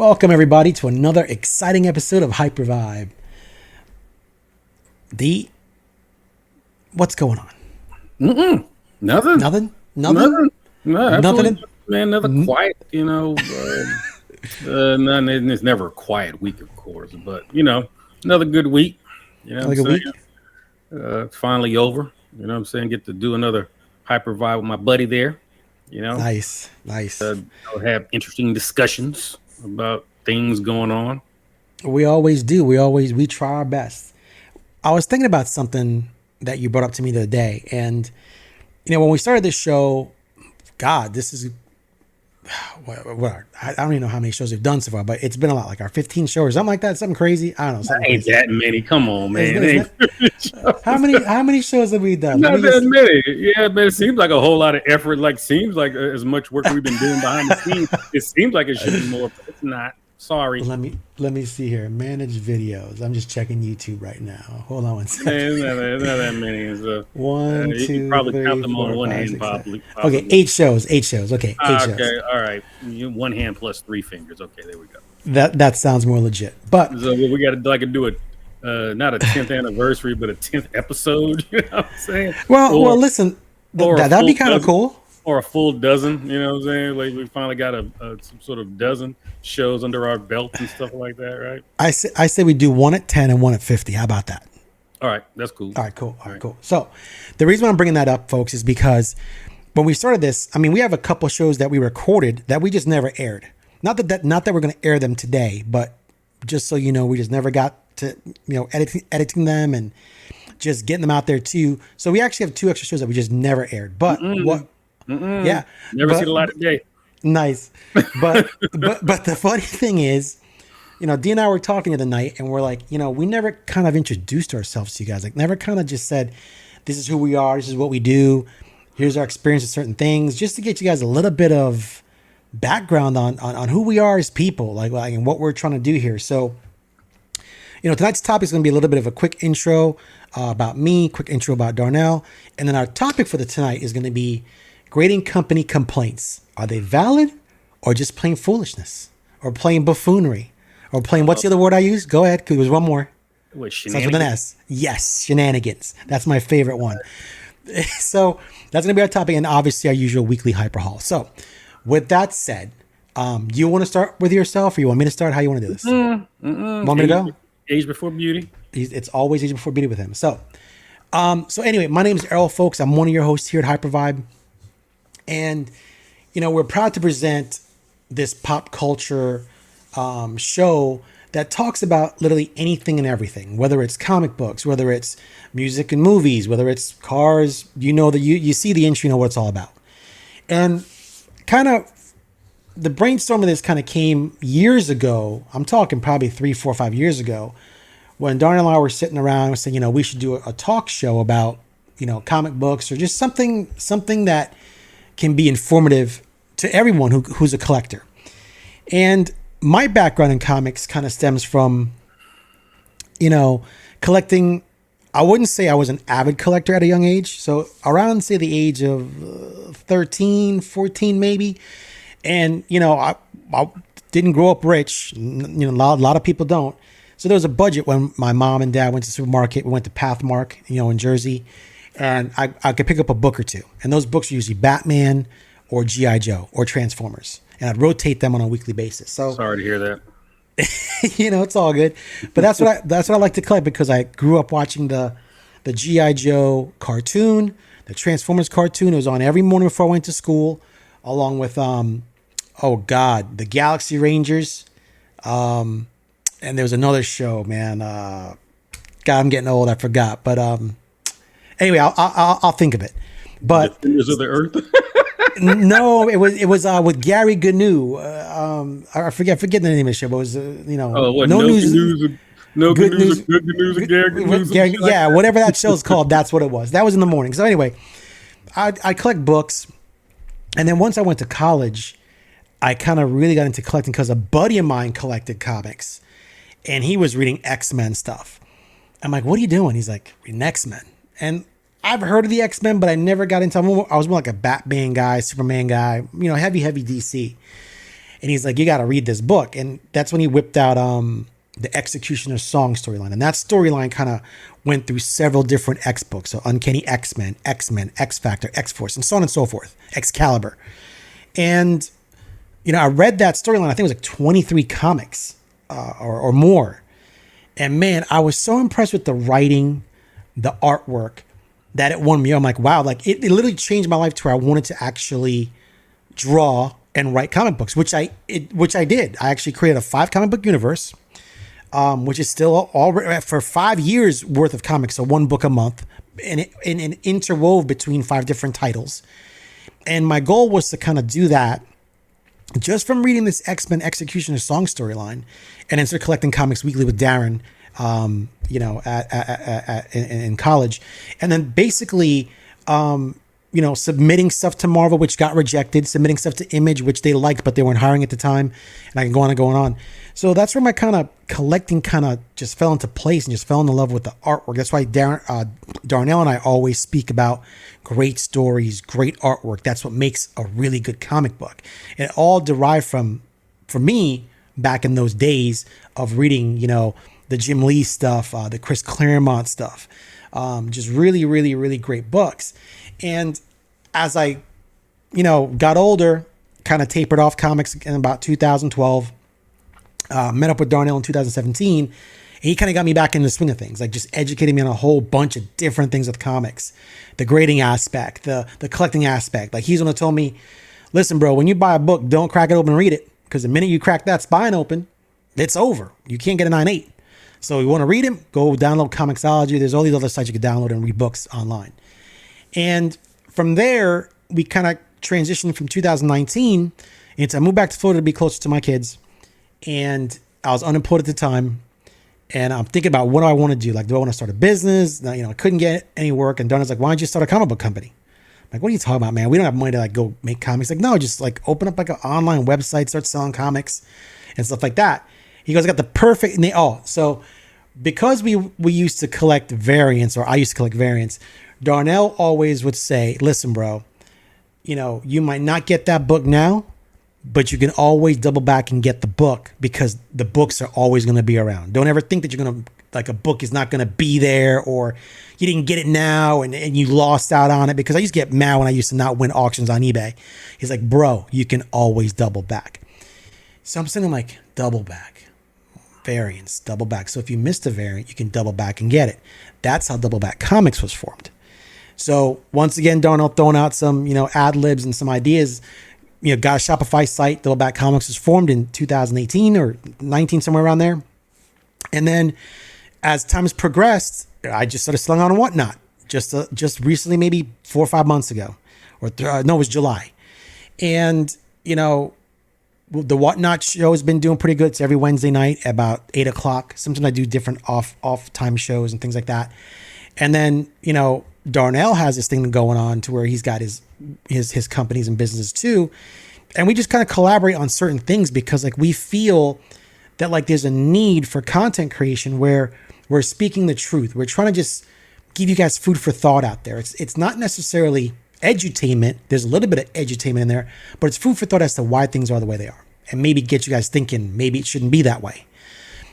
Welcome everybody to another exciting episode of HyperVybe. What's going on? Nothing. Nothing. No, Nothing. absolutely, man. Another quiet, nothing. It's never a quiet week, of course, but another good week. Like a week. It's finally over. You know what I'm saying? Get to do another HyperVybe with my buddy there. Nice. I'll have interesting discussions about things going on. We always do. We try our best. I was thinking about something that you brought up to me the other day, and when we started this show, God, this is I don't even know how many shows we've done so far, but it's been a lot, like our 15 shows or something like that, something crazy. I don't know. Something Ain't crazy. that many? Come on, man. How many shows have we done? Not that many. Yeah, but it seems like a whole lot of effort. Seems like as much work we've been doing behind the scenes. It seems like it should be more, but it's not. Sorry. Let me see here. Manage videos. I'm just checking YouTube right now. Hold on one second. Not that many. One, you two, can probably three, count them four, on one five, hand, six, probably. Okay, 8 shows. 8 shows. Okay, 8 shows. Okay, all right. One hand plus 3 fingers. Okay, there we go. That sounds more legit. But so we got to do it. Not a 10th anniversary, but a 10th episode. You know what I'm saying? Well, listen, that'd be kind of cool. Or a full dozen, you know what I'm saying? Like we finally got some sort of dozen shows under our belt and stuff like that, right? I say we do one at 10 and one at 50. How about that? All right, that's cool. All right, cool. All right, cool. So the reason why I'm bringing that up, folks, is because when we started this, we have a couple shows that we recorded that we just never aired. Not that we're going to air them today, but just so you know, we just never got to editing them and just getting them out there too. So we actually have 2 extra shows that we just never aired. But yeah, never seen a lot of day. Nice, but the funny thing is, Dee and I were talking the other night, and we're like, we never kind of introduced ourselves to you guys. Like, never kind of just said, this is who we are, this is what we do, here's our experience with certain things, just to get you guys a little bit of background on who we are as people, like and what we're trying to do here. So, tonight's topic is going to be a little bit of a quick intro about me, quick intro about Darnell, and then our topic for tonight is going to be grading company complaints. Are they valid or just plain foolishness or plain buffoonery or plain, what's the other word I use? Go ahead, because there's one more. What, starts with an S. Yes, shenanigans. That's my favorite one. So that's going to be our topic, and obviously our usual weekly hyper haul. So with that said, you want to start with yourself, or you want me to start? How you want to do this? Want me to go? Age before beauty. It's always age before beauty with him. So anyway, my name is Errol, folks. I'm one of your hosts here at HyperVybe. And, we're proud to present this pop culture show that talks about literally anything and everything, whether it's comic books, whether it's music and movies, whether it's cars, that you see the intro, you know what it's all about. And kind of the brainstorm of this kind of came years ago. I'm talking probably 3, 4, 5 years ago, when Darnell and I were sitting around and saying, we should do a talk show about, comic books or just something that can be informative to everyone who's a collector. And my background in comics kind of stems from, collecting. I wouldn't say I was an avid collector at a young age. So around, say, the age of 13, 14, maybe. And, I didn't grow up rich. A lot of people don't. So there was a budget when my mom and dad went to the supermarket. We went to Pathmark, in Jersey. And I could pick up a book or 2. And those books are usually Batman or G.I. Joe or Transformers. And I'd rotate them on a weekly basis. So sorry to hear that. It's all good. But that's what I like to collect, because I grew up watching the G.I. Joe cartoon, the Transformers cartoon. It was on every morning before I went to school, along with the Galaxy Rangers. And there was another show, man. God, I'm getting old. I forgot. But anyway, I'll think of it. But Defenders of the Earth. No, it was with Gary Gnu. I forget the name of the show, but it was good news of Gary Gnu. Yeah, whatever that show's called, that's what it was. That was in the morning. So anyway, I collect books, and then once I went to college, I kind of really got into collecting because a buddy of mine collected comics, and he was reading X-Men stuff. I'm like, what are you doing? He's like, reading X-Men. And I've heard of the X-Men, but I never got into them. I was more like a Batman guy, Superman guy, heavy DC. And he's like, you got to read this book. And that's when he whipped out the Executioner Song storyline. And that storyline kind of went through several different X books. So Uncanny X-Men, X Factor, X-Force, and so on and so forth, Excalibur. And, I read that storyline. I think it was like 23 comics or more. And man, I was so impressed with the writing, the artwork, that it won me. I'm like, wow, like it literally changed my life to where I wanted to actually draw and write comic books, which I did. I actually created a 5 comic book universe, which is still all for 5 years worth of comics. So 1 book a month, and interwove between 5 different titles. And my goal was to kind of do that just from reading this X-Men Executioner Song storyline, and then start collecting comics weekly with Darren, in college. And then basically, submitting stuff to Marvel, which got rejected, submitting stuff to Image, which they liked, but they weren't hiring at the time. And I can go on and going on. So that's where my kind of collecting kind of just fell into place and just fell in love with the artwork. That's why Darnell and I always speak about great stories, great artwork. That's what makes a really good comic book. And it all derived from, for me, back in those days of reading, the Jim Lee stuff, the Chris Claremont stuff, just really, really, really great books. And as I, got older, kind of tapered off comics in about 2012, met up with Darnell in 2017, and he kind of got me back in the swing of things, like just educating me on a whole bunch of different things with comics, the grading aspect, the collecting aspect. Like he's the one who told me, listen, bro, when you buy a book, don't crack it open and read it, because the minute you crack that spine open, it's over. You can't get a 9.8. So you want to read him, go download Comixology. There's all these other sites you can download and read books online. And from there, we kind of transitioned from 2019 into, I moved back to Florida to be closer to my kids. And I was unemployed at the time. And I'm thinking about, what do I want to do? Like, do I want to start a business? Now, I couldn't get any work. And Donna's like, why don't you start a comic book company? I'm like, what are you talking about, man? We don't have money to like go make comics. Like, no, just like open up like an online website, start selling comics and stuff like that. He goes, I got the perfect name. Oh, so because we used to collect variants, or I used to collect variants, Darnell always would say, listen, bro, you might not get that book now, but you can always double back and get the book, because the books are always going to be around. Don't ever think that you're going to, like, a book is not going to be there, or you didn't get it now and you lost out on it. Because I used to get mad when I used to not win auctions on eBay. He's like, bro, you can always double back. So I'm saying, like, double back. Variants, double back. So if you missed a variant, you can double back and get it. That's how Double Back Comics was formed. So once again, Darnell throwing out some, ad libs and some ideas. Got a Shopify site. Double Back Comics was formed in 2018 or 19, somewhere around there. And then as time has progressed, I just sort of slung on Whatnot. Just recently, maybe 4 or 5 months ago, it was July. And the Whatnot show has been doing pretty good. It's every Wednesday night about 8 o'clock. Sometimes I do different off time shows and things like that. And then, Darnell has this thing going on to where he's got his companies and businesses too. And we just kind of collaborate on certain things, because like we feel that like there's a need for content creation where we're speaking the truth. We're trying to just give you guys food for thought out there. It's not necessarily edutainment. There's a little bit of edutainment in there, but it's food for thought as to why things are the way they are, and maybe get you guys thinking maybe it shouldn't be that way.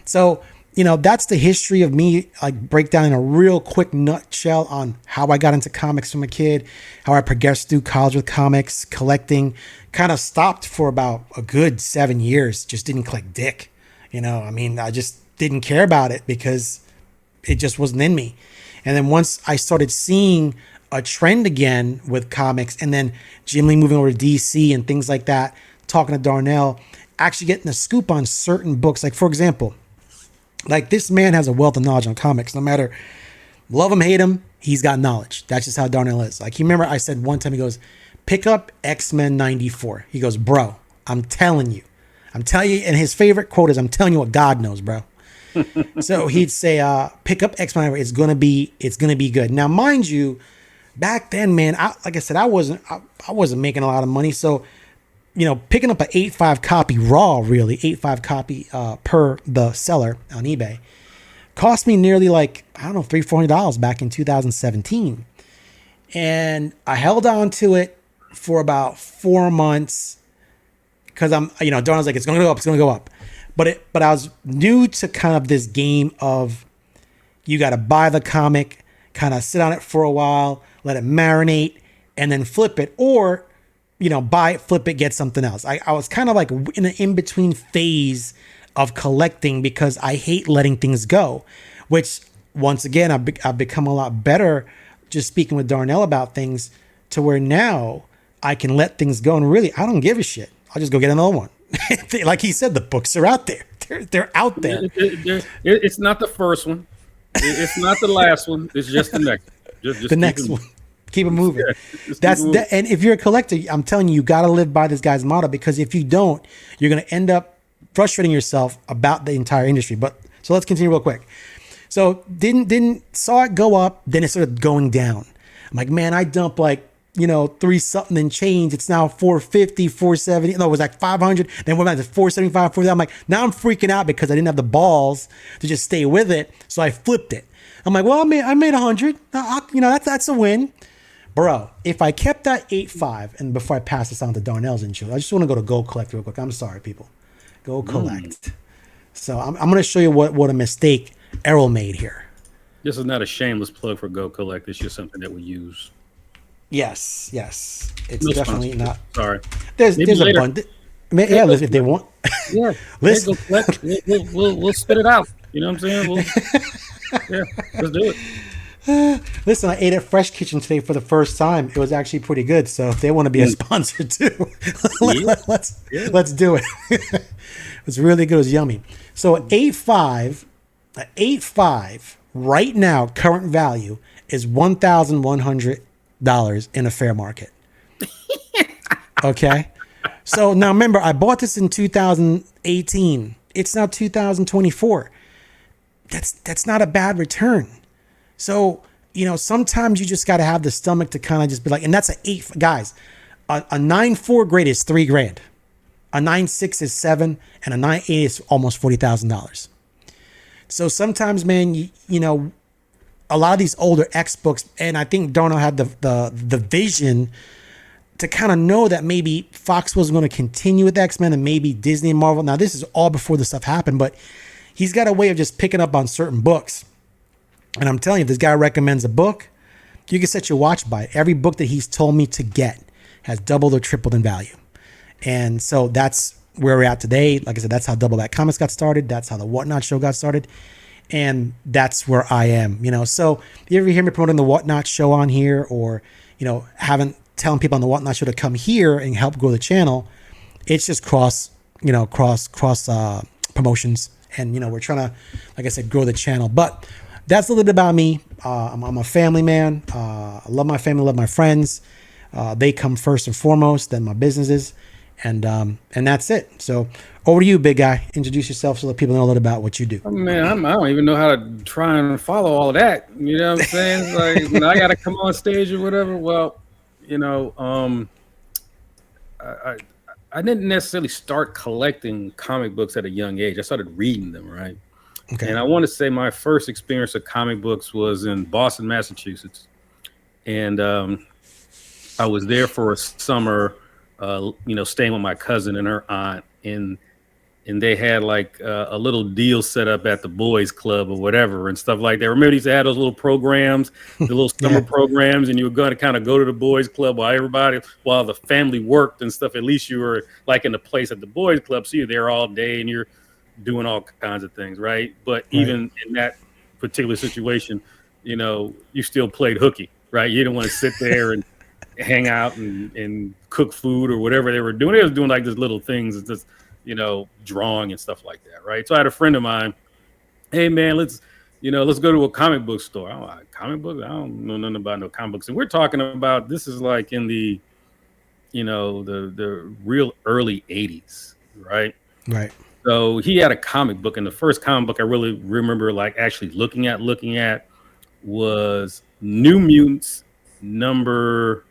So, that's the history of me, like break down in a real quick nutshell on how I got into comics from a kid, how I progressed through college with comics, collecting, kind of stopped for about a good 7 years, just didn't collect dick. I just didn't care about it because it just wasn't in me. And then once I started seeing a trend again with comics, and then Jim Lee moving over to DC and things like that, talking to Darnell, actually getting a scoop on certain books. Like, for example, like this man has a wealth of knowledge on comics. No matter, love him, hate him, he's got knowledge. That's just how Darnell is. Like, you remember I said one time, he goes, pick up X-Men 94. He goes, bro, I'm telling you. And his favorite quote is, I'm telling you what God knows, bro. So he'd say, pick up X-Men 94. It's gonna be good. Now, mind you, back then, man, like I said, I wasn't making a lot of money. So, picking up an 8.5 copy raw, really 8.5 copy per the seller on eBay, cost me nearly like, I don't know, $300-$400 back in 2017. And I held on to it for about 4 months, because Darnell's like, it's going to go up, it's going to go up. But I was new to kind of this game of, you got to buy the comic, kind of sit on it for a while, let it marinate, and then flip it, or, buy it, flip it, get something else. I was kind of like in an in-between phase of collecting because I hate letting things go, which once again, I've become a lot better just speaking with Darnell about things, to where now I can let things go, and really, I don't give a shit. I'll just go get another one. Like he said, the books are out there. They're out there. It's not the first one. It's not the last one. It's just the next. Just the next one. Keep it moving. Yeah, and if you're a collector, I'm telling you, you got to live by this guy's motto, because if you don't, you're going to end up frustrating yourself about the entire industry. But so let's continue real quick. So didn't saw it go up, then it started going down. I'm like, man, I dumped like, 3 something and change. It's now 450, 470. No, it was like 500. Then went back to 475, 4. I'm like, now I'm freaking out because I didn't have the balls to just stay with it. So I flipped it. I'm like, well, I made 100. That's a win. Bro, if I kept that 8.5, and before I pass this on to Darnell's intro, I just want to go to Go Collect real quick. I'm sorry, people. Go Collect. So I'm going to show you what a mistake Errol made here. This is not a shameless plug for Go Collect. It's just something that we use. Yes. It's definitely sponsor. Not. Sorry. There's a bunch. Yeah, if they want. Yeah. Listen. Go Collect. We'll spit it out. You know what I'm saying? Yeah, let's do it. Listen, I ate at Fresh Kitchen today for the first time. It was actually pretty good. So if they want to be a sponsor too, let's do it. It was really good. It was yummy. So 8.5 right now, current value is $1,100 in a fair market. Okay. So now remember, I bought this in 2018. It's now 2024. That's not a bad return. So, sometimes you just got to have the stomach to kind of just be like, and that's an 8, guys, a 9.4 grade is $3,000. A 9.6 is $7,000, and a 9.8 is almost $40,000. So sometimes, man, a lot of these older X books, and I think Darnell had the vision to kind of know that maybe Fox was going to continue with X-Men and maybe Disney and Marvel. Now, this is all before this stuff happened, but he's got a way of just picking up on certain books. And I'm telling you, if this guy recommends a book, you can set your watch by it. Every book that he's told me to get has doubled or tripled in value. And so that's where we're at today. Like I said, that's how Double Back Comics got started. That's how the Whatnot show got started. And that's where I am, So if you ever hear me promoting the Whatnot show on here, or, telling people on the Whatnot show to come here and help grow the channel, it's just cross promotions. And, we're trying to, like I said, grow the channel. But that's a little bit about me. I'm a family man. I love my family, love my friends. They come first and foremost, then my businesses. And that's it. So over to you, big guy. Introduce yourself so that people know a little about what you do. Oh, man, I don't even know how to try and follow all of that. You know what I'm saying? Like, I got to come on stage or whatever. Well, I didn't necessarily start collecting comic books at a young age. I started reading them, right? Okay. And I want to say my first experience of comic books was in Boston, Massachusetts. And I was there for a summer, staying with my cousin and her aunt. And they had like a little deal set up at the boys club or whatever and stuff like that. Remember, they used to have those little programs, the little summer programs, and you were going to kind of go to the boys club while the family worked and stuff. At least you were like in the place at the boys club. So you're there all day and you're doing all kinds of things. Right. But even in that particular situation, you still played hooky, right? You didn't want to sit there and hang out and cook food or whatever they were doing. They was doing like these little things. It's just, drawing and stuff like that, right? So I had a friend of mine, hey man, let's go to a comic book store. I'm like, comic book? I don't know nothing about no comic books. And we're talking about, this is like in the, the real early 80s, right? Right. So he had a comic book, and the first comic book I really remember like actually looking at was New Mutants number,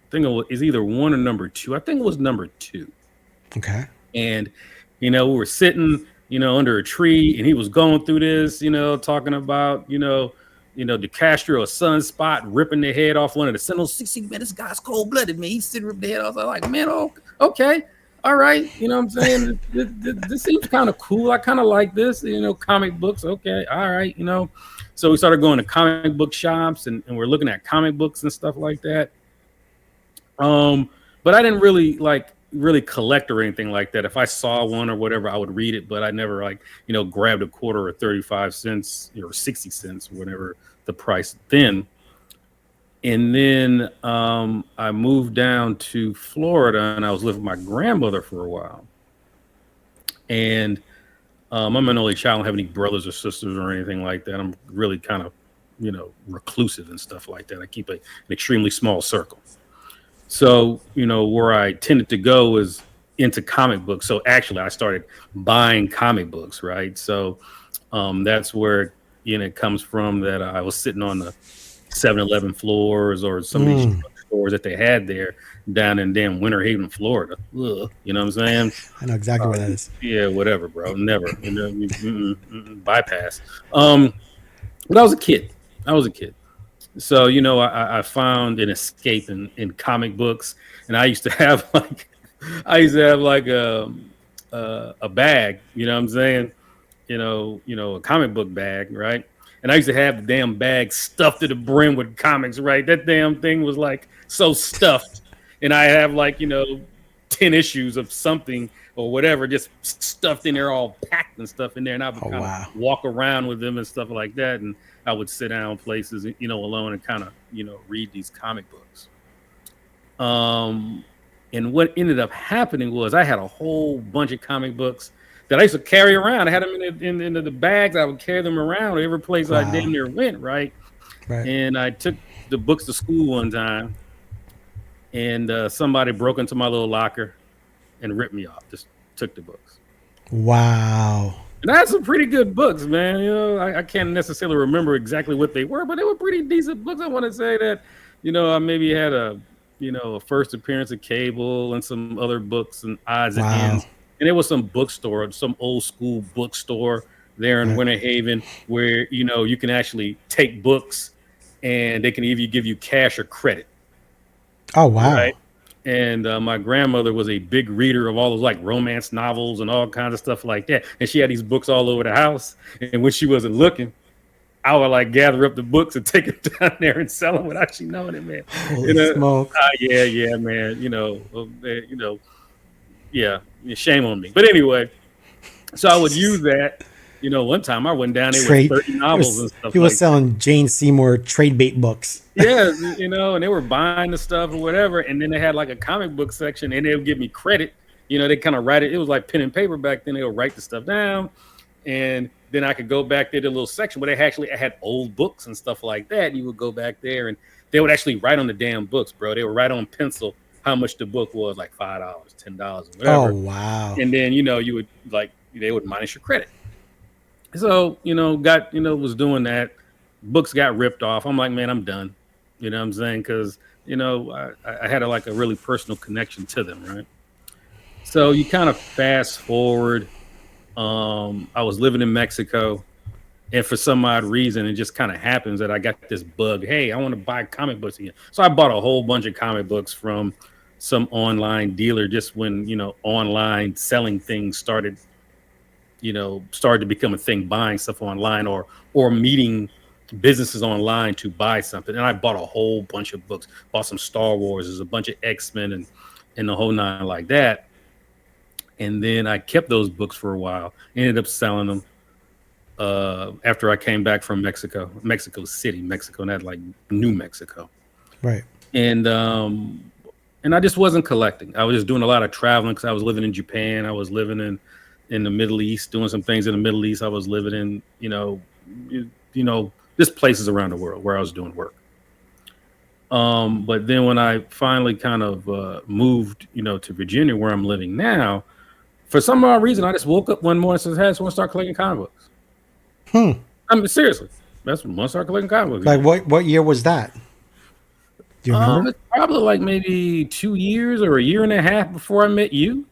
I think it was either 1 or number 2. I think it was number 2. Okay. And, we were sitting, under a tree, and he was going through this, talking about, DeCastro, a sunspot, ripping the head off one of the Sentinels. See, man, this guy's cold-blooded, man. He's sitting ripping the head off. I was like, man, oh, okay. all right, you know what I'm saying? This seems kind of cool. I kind of like this, comic books. Okay, all right, So we started going to comic book shops and we're looking at comic books and stuff like that. But I didn't really collect or anything like that. If I saw one or whatever, I would read it, but I never grabbed a quarter or 35 cents or 60 cents, whatever the price then. And then I moved down to Florida and I was living with my grandmother for a while. And I'm an only child. I don't have any brothers or sisters or anything like that. I'm really kind of, reclusive and stuff like that. I keep an extremely small circle. So, where I tended to go was into comic books. So actually, I started buying comic books, right? So that's where it comes from that I was sitting on the 7-Eleven floors or some of these stores that they had there down in damn Winter Haven, Florida. Ugh, you know what I'm saying? I know exactly where that is. Yeah, whatever, bro. Never. Bypass. But I was a kid. So, I found an escape in comic books. And I used to have like a bag, you know what I'm saying? A comic book bag, right? And I used to have the damn bag stuffed to the brim with comics, right? That damn thing was like so stuffed. And I have 10 issues of something or whatever, just stuffed in there, all packed and stuff in there. And I would walk around with them and stuff like that. And I would sit down places, alone and kind of, read these comic books. And what ended up happening was I had a whole bunch of comic books that I used to carry around. I had them in the bags. I would carry them around every place I damn near went, right? And I took the books to school one time, and somebody broke into my little locker and ripped me off. Just took the books. Wow. And I had some pretty good books, man. I can't necessarily remember exactly what they were, but they were pretty decent books. I want to say that, I maybe had a first appearance of Cable and some other books and odds and ends. And there was some bookstore, some old school bookstore there in Winter Haven where, you can actually take books and they can either give you cash or credit. Oh, wow. Right? And my grandmother was a big reader of all those romance novels and all kinds of stuff like that. And she had these books all over the house. And when she wasn't looking, I would gather up the books and take them down there and sell them without she knowing it, man. Holy smoke. Yeah, man. Yeah, shame on me. But anyway, so I would use that. One time I went down there with 30 novels and stuff. He was selling Jane Seymour trade bait books. Yeah, and they were buying the stuff or whatever. And then they had a comic book section and they would give me credit. They kind of write it. It was like pen and paper back then. They would write the stuff down. And then I could go back there to a little section where I had old books and stuff like that. And you would go back there and they would actually write on the damn books, bro. They would write on pencil how much the book was, like $5, $10, whatever. Oh, wow. And then, you would they would minus your credit. So, was doing that. Books got ripped off. I'm like, man, I'm done. You know what I'm saying? Because, I had a really personal connection to them, right? So you kind of fast forward. I was living in Mexico. And for some odd reason, it just kind of happens that I got this bug. Hey, I want to buy comic books again. So I bought a whole bunch of comic books from some online dealer just when, online selling things started to become a thing, buying stuff online or meeting businesses online to buy something. And I bought a whole bunch of books, bought some Star Wars, there's a bunch of X-Men and the whole nine like that. And then I kept those books for a while, ended up selling them after I came back from Mexico City, Mexico, not New Mexico. Right. And I just wasn't collecting. I was just doing a lot of traveling because I was living in Japan. I was living in the Middle East, doing some things in the Middle East. I was living in, just places around the world where I was doing work. But then when I finally kind of moved, to Virginia, where I'm living now, for some odd reason, I just woke up one morning and said, hey, I just want to start collecting comic books. I mean, seriously, that's when I started collecting comic books. What year was that? Do you remember? It's probably maybe 2 years or a year and a half before I met you.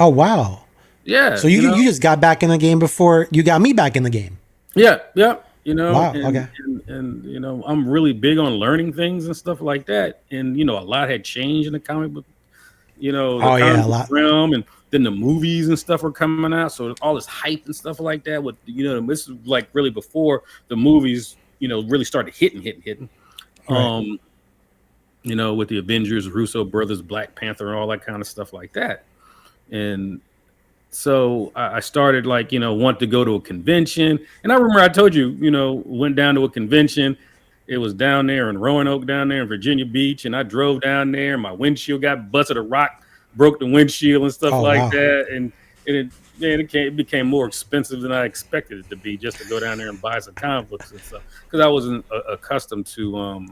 Oh, wow. Yeah. So you just got back in the game before you got me back in the game. Yeah. Wow. Okay. And I'm really big on learning things and stuff like that. And a lot had changed in the comic book the Oh yeah, comic a book lot. realm, and then the movies and stuff were coming out. So all this hype and stuff like that. With this is like really before the movies, really started hitting. Right. Um, with the Avengers, Russo brothers, Black Panther, and all that kind of stuff like that. And so I started want to go to a convention. And I remember I told you, went down to a convention. It was down there in Roanoke, down there in Virginia Beach. And I drove down there. My windshield got busted. A rock broke the windshield and stuff Oh like wow. that. And it became more expensive than I expected it to be, just to go down there and buy some comic books and stuff. Because I wasn't accustomed to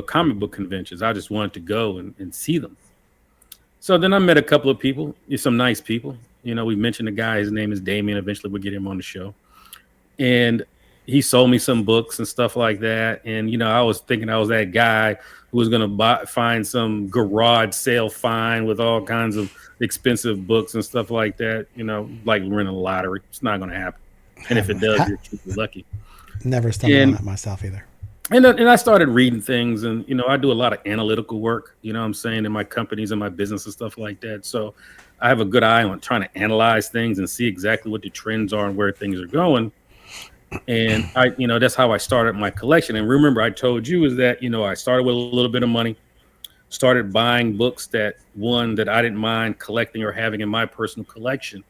comic book conventions. I just wanted to go and see them. So then I met a couple of people, some nice people. We mentioned a guy, his name is Damien. Eventually we'll get him on the show. And he sold me some books and stuff like that. And, I was thinking I was that guy who was going to find some garage sale find with all kinds of expensive books and stuff like that, like winning a lottery. It's not going to happen. And if it does, you're truly lucky. Never stumbled on that myself either. And I started reading things, and I do a lot of analytical work, what I'm saying, in my companies and my business and stuff like that. So I have a good eye on trying to analyze things and see exactly what the trends are and where things are going. And that's how I started my collection. And remember, I told you is that I started with a little bit of money, started buying books that I didn't mind collecting or having in my personal collection,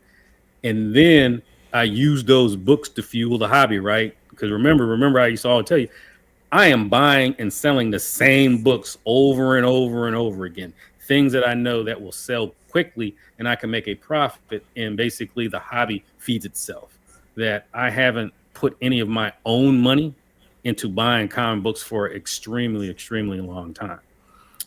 and then I used those books to fuel the hobby, right? Because remember, I used to always tell you, I am buying and selling the same books over and over and over again. Things that I know that will sell quickly and I can make a profit. And basically the hobby feeds itself. That I haven't put any of my own money into buying comic books for extremely, extremely long time.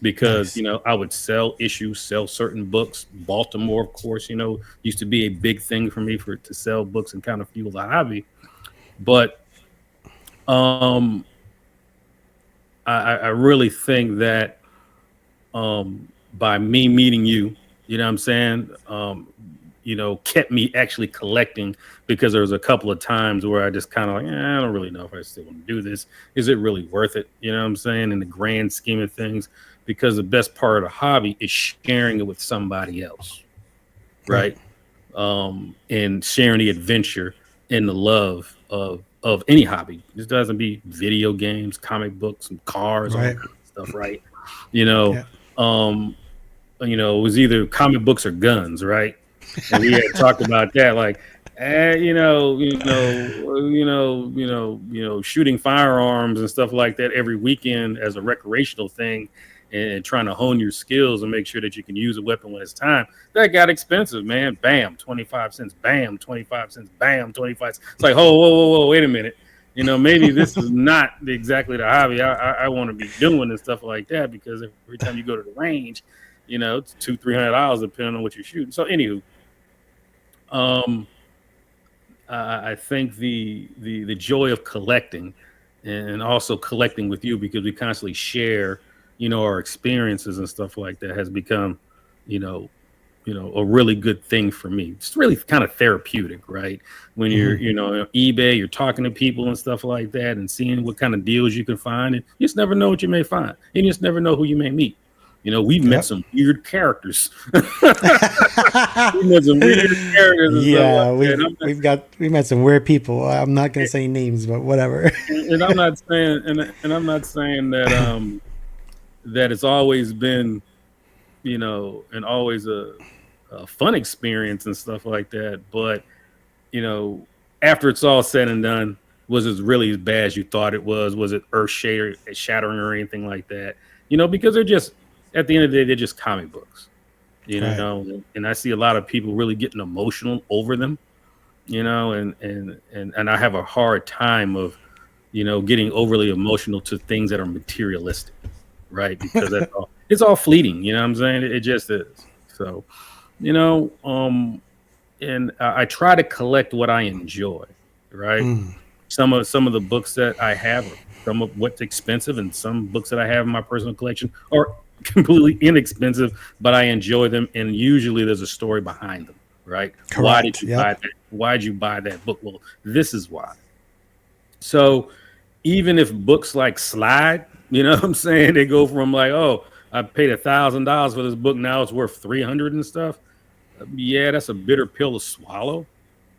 Because, Nice. I would sell issues, sell certain books. Baltimore, of course, used to be a big thing for me to sell books and kind of fuel the hobby. But um I really think that by me meeting you, what I'm saying, kept me actually collecting, because there was a couple of times where I just kind of I don't really know if I still want to do this. Is it really worth it? You know what I'm saying? In the grand scheme of things, because the best part of the hobby is sharing it with somebody else, Right. right? And sharing the adventure and the love of any hobby. This doesn't be video games, comic books, and cars, all Right. kinds of stuff, right? You know, Yeah. um, it was either comic books or guns, right? And we had talked about that, like, shooting firearms and stuff like that every weekend as a recreational thing, and trying to hone your skills and make sure that you can use a weapon when it's time. That got expensive, man. Bam, 25 cents. Bam, 25 cents. Bam, 25 cents. It's like, whoa, wait a minute. Maybe this is not exactly the hobby I want to be doing and stuff like that, because every time you go to the range, it's $200-$300 depending on what you're shooting. So, anywho, um, I think the joy of collecting, and also collecting with you, because we constantly share, our experiences and stuff like that, has become, you know, a really good thing for me. It's really kind of therapeutic, right? When you're, Hmm. on eBay, you're talking to people and stuff like that, and seeing what kind of deals you can find, and you just never know what you may find, and you just never know who you may meet. We've met Yep. some weird characters. We met some weird characters and stuff like Yeah, that. we met some weird people. I'm not gonna say names, but whatever. And I'm not saying, and I'm not saying that that it's always been, and always a fun experience and stuff like that. But you know, after it's all said and done, was it really as bad as you thought it was? Was it shattering or anything like that? Because they're just, at the end of the day, they're just comic books. Right. And I see a lot of people really getting emotional over them. And I have a hard time of, getting overly emotional to things that are materialistic, right? Because it's all fleeting. You know what I'm saying? It just is. So, you know, um, and I try to collect what I enjoy, right? Mm. Some of the books that I have, are some of what's expensive, and some books that I have in my personal collection are completely inexpensive, but I enjoy them, and usually there's a story behind them, right? Why did Correct. you buy Yep. that? Why did you buy that book? Well, this is why. So even if books like slide, what I'm saying, they go from like, oh, I paid $1,000 for this book. Now it's worth 300 and stuff. Yeah, that's a bitter pill to swallow,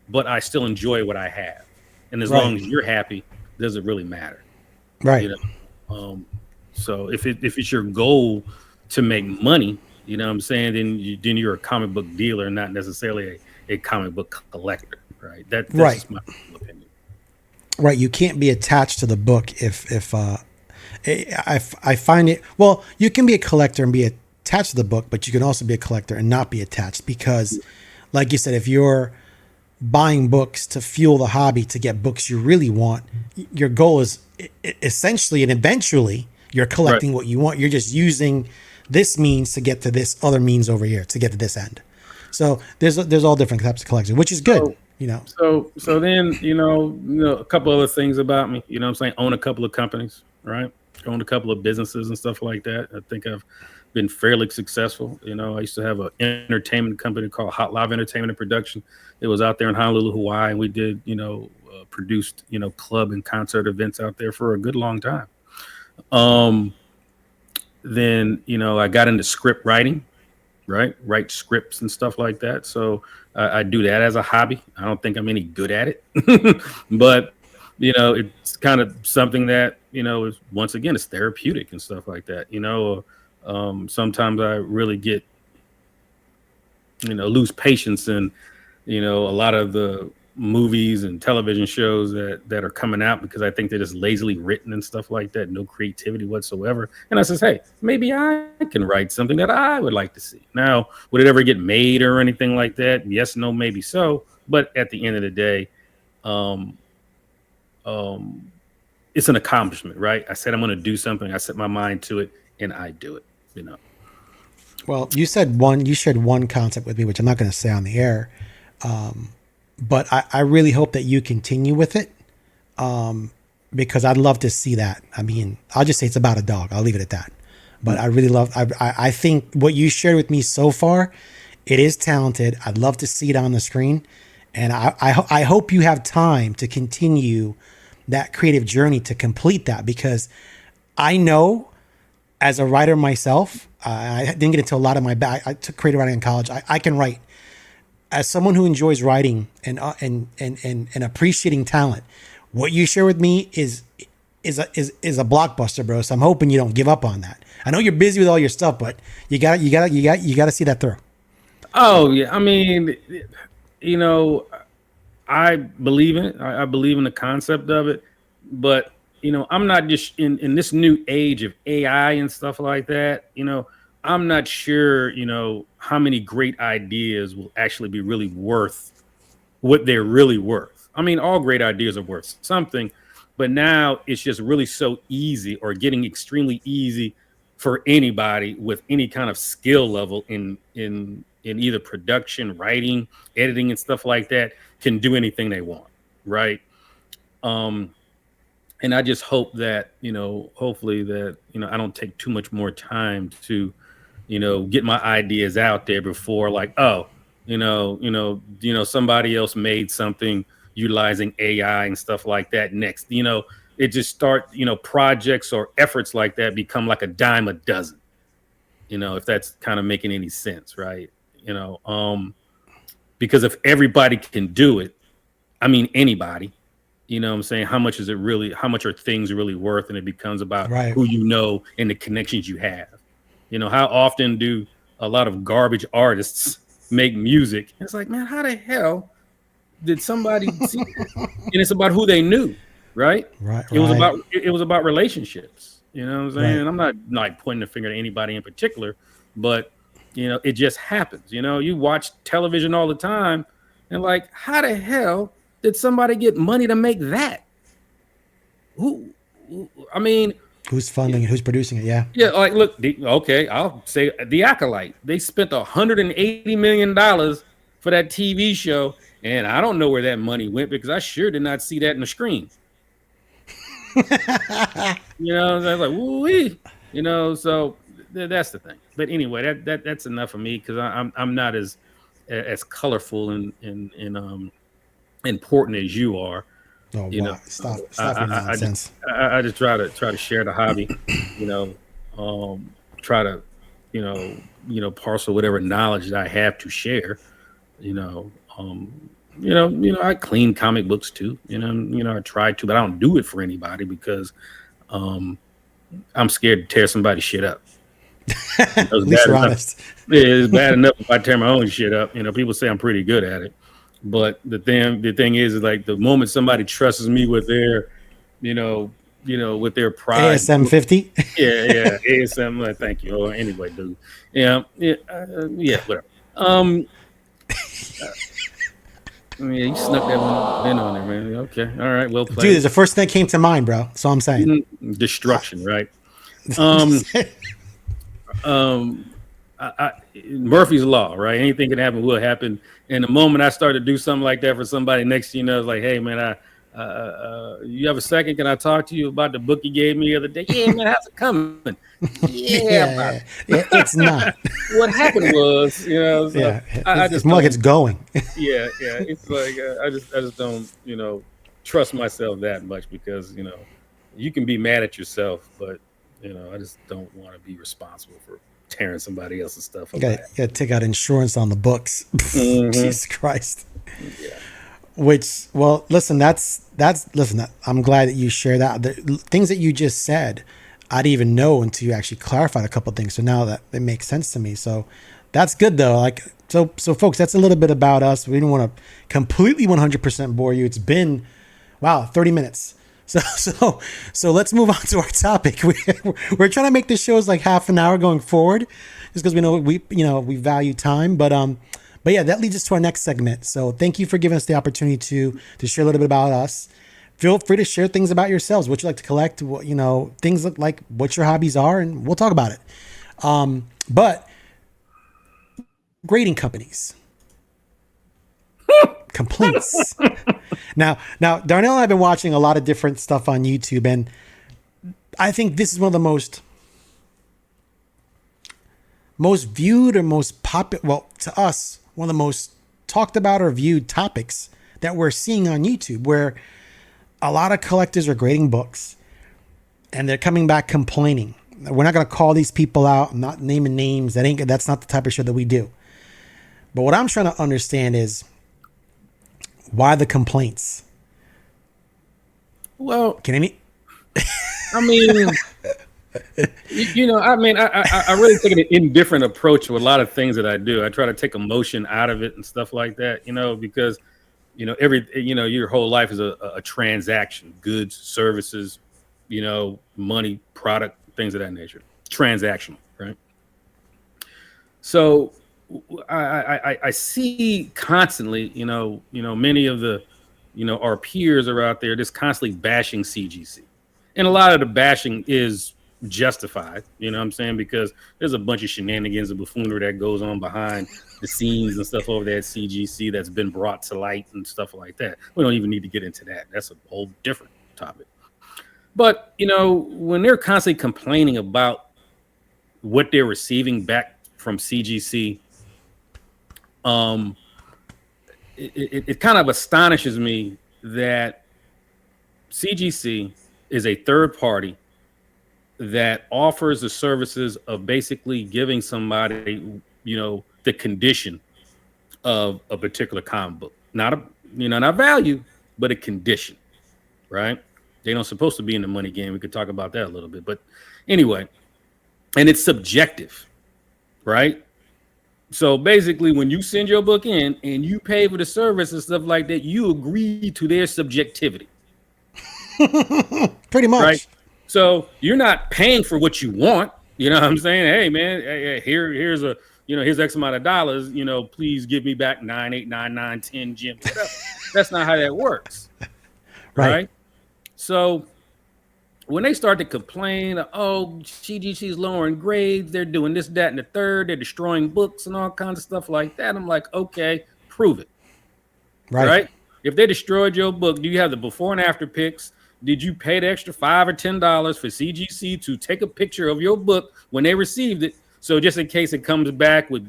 but I still enjoy what I have. And as Right. long as you're happy, does it really matter? Right. You know? So if it's your goal to make money, you know what I'm saying, then you're a comic book dealer, not necessarily a comic book collector, right? That's Right. just my opinion. Right. You can't be attached to the book if I find it, well, you can be a collector and be attached to the book, but you can also be a collector and not be attached because, like you said, if you're buying books to fuel the hobby to get books you really want, your goal is essentially and eventually you're Right. collecting what you want. You're just using this means to get to this other means over here to get to this end. So there's all different types of collecting, which is good, So you know. so then, a couple other things about me, you know what I'm saying? Own a couple of companies, right? Own a couple of businesses and stuff like that. I think I've been fairly successful. I used to have an entertainment company called Hot Live Entertainment and Production. It was out there in Honolulu, Hawaii, and we did, produced, club and concert events out there for a good long time. Um, then, I got into script writing, right? Write scripts and stuff like that. So I do that as a hobby. I don't think I'm any good at it, but it's kind of something that is, once again, it's therapeutic and stuff like that. Sometimes I really get lose patience in a lot of the movies and television shows that are coming out because I think they're just lazily written and stuff like that, no creativity whatsoever. And I says, hey, maybe I can write something that I would like to see. Now, would it ever get made or anything like that? Yes, no, maybe so. But at the end of the day, um, um, it's an accomplishment, right? I said I'm going to do something. I set my mind to it, and I do it. Well, you shared one concept with me, which I'm not going to say on the air. But I really hope that you continue with it. Because I'd love to see that. I mean, I'll just say it's about a dog. I'll leave it at that. But I really love, I think what you shared with me so far, it is talented. I'd love to see it on the screen. And I hope you have time to continue that creative journey to complete that because I know as a writer myself, I didn't get into a lot of I took creative writing in college. I can write. As someone who enjoys writing and appreciating talent, what you share with me is a blockbuster, bro. So I'm hoping you don't give up on that. I know you're busy with all your stuff, but you got to see that through. Oh yeah, I mean, you know, I believe in it. I believe in the concept of it, but I'm not just in this new age of AI and stuff like that. I'm not sure. How many great ideas will actually be really worth what they're really worth. I mean, all great ideas are worth something, but now it's just really so easy or getting extremely easy for anybody with any kind of skill level in either production, writing, editing, and stuff like that can do anything they want, right? Um, and I just hope that hopefully that I don't take too much more time to get my ideas out there before like, oh, somebody else made something utilizing AI and stuff like that next. It just start, projects or efforts like that become like a dime a dozen, if that's kind of making any sense, right? You know, um, because if everybody can do it, I mean anybody, what I'm saying, how much are things really worth? And it becomes about Right. who and the connections you have. How often do a lot of garbage artists make music? And it's like, man, how the hell did somebody see that? And it's about who they knew, right? Right. It was Right. about relationships. You know what I'm saying? Right. And I'm not like pointing the finger at anybody in particular, but it just happens. You watch television all the time, and like, how the hell did somebody get money to make that? Who? I mean, Who's funding it? Who's producing it? Yeah. yeah, like look, okay, I'll say the Acolyte. They spent $180 million for that TV show, and I don't know where that money went because I sure did not see that in the screen. I was like, woo-wee. So that's the thing. But anyway, that's enough of me because I'm not as colorful and important as you are. Oh, You know, wow. Stop I, your I, I just nonsense. I just try to share the hobby. You know, um, try to, parcel whatever knowledge that I have to share. You know, I clean comic books too. I try to, but I don't do it for anybody because I'm scared to tear somebody's shit up. At least you're honest. It's bad enough if I tear my own shit up. People say I'm pretty good at it, but the thing is like the moment somebody trusts me with their, with their pride. ASM 50. Yeah, ASM. Thank you. Or anyway, dude. Yeah, whatever. Yeah, you snuck that one in on there, man. Okay, all right, well played. Dude, it's the first thing that came to mind, bro. So I'm saying destruction, right? Murphy's Law, right? Anything can happen will happen. And the moment I start to do something like that for somebody next to you, it's like, hey, man, you have a second? Can I talk to you about the book you gave me the other day? Yeah, man, how's it coming? Yeah, it's not. What happened was, it's more like it's going. Yeah, it's like I just don't, trust myself that much because you can be mad at yourself, but I just don't want to be responsible for tearing somebody else's stuff up. You gotta take out insurance on the books. Mm-hmm. Jesus Christ. Yeah. Which, well, listen, listen, I'm glad that you share that. The things that you just said, I didn't even know until you actually clarified a couple of things. So now that it makes sense to me. So that's good though. Like, so folks, that's a little bit about us. We didn't want to completely 100% bore you. It's been, 30 minutes. So let's move on to our topic. We're trying to make this show as like half an hour going forward, just because we know we value time. But yeah, that leads us to our next segment. So thank you for giving us the opportunity to share a little bit about us. Feel free to share things about yourselves, what you like to collect, things like what your hobbies are, and we'll talk about it. But grading companies. Complaints. Now, Darnell and I have been watching a lot of different stuff on YouTube, and I think this is one of the most viewed or most popular, well, to us, one of the most talked about or viewed topics that we're seeing on YouTube, where a lot of collectors are grading books and they're coming back complaining. We're not going to call these people out. I'm not naming names. That's not the type of show that we do. But what I'm trying to understand is, why the complaints? Well, I mean, I really take an indifferent approach to a lot of things that I do. I try to take emotion out of it and stuff like that, because, your whole life is a transaction, goods, services, money, product, things of that nature, transactional, right? So I see constantly, many of the, our peers are out there just constantly bashing CGC. And a lot of the bashing is justified, what I'm saying? Because there's a bunch of shenanigans and buffoonery that goes on behind the scenes and stuff over there at CGC that's been brought to light and stuff like that. We don't even need to get into that. That's a whole different topic. But, when they're constantly complaining about what they're receiving back from CGC, it kind of astonishes me that CGC is a third party that offers the services of basically giving somebody, the condition of a particular comic book, not value, but a condition, right? They're not supposed to be in the money game. We could talk about that a little bit, but anyway, and it's subjective, right? So basically, when you send your book in and you pay for the service and stuff like that, you agree to their subjectivity. Pretty much. Right? So you're not paying for what you want. You know what I'm saying? Hey, man, here's X amount of dollars. Please give me back 9, 8, 9, 9, 10 gems. That's not how that works. Right? So when they start to complain, CGC's lowering grades, they're doing this, that, and the third, they're destroying books and all kinds of stuff like that. I'm like, okay, prove it. Right? If they destroyed your book, do you have the before and after pics? Did you pay the extra $5 or $10 for CGC to take a picture of your book when they received it? So just in case it comes back with,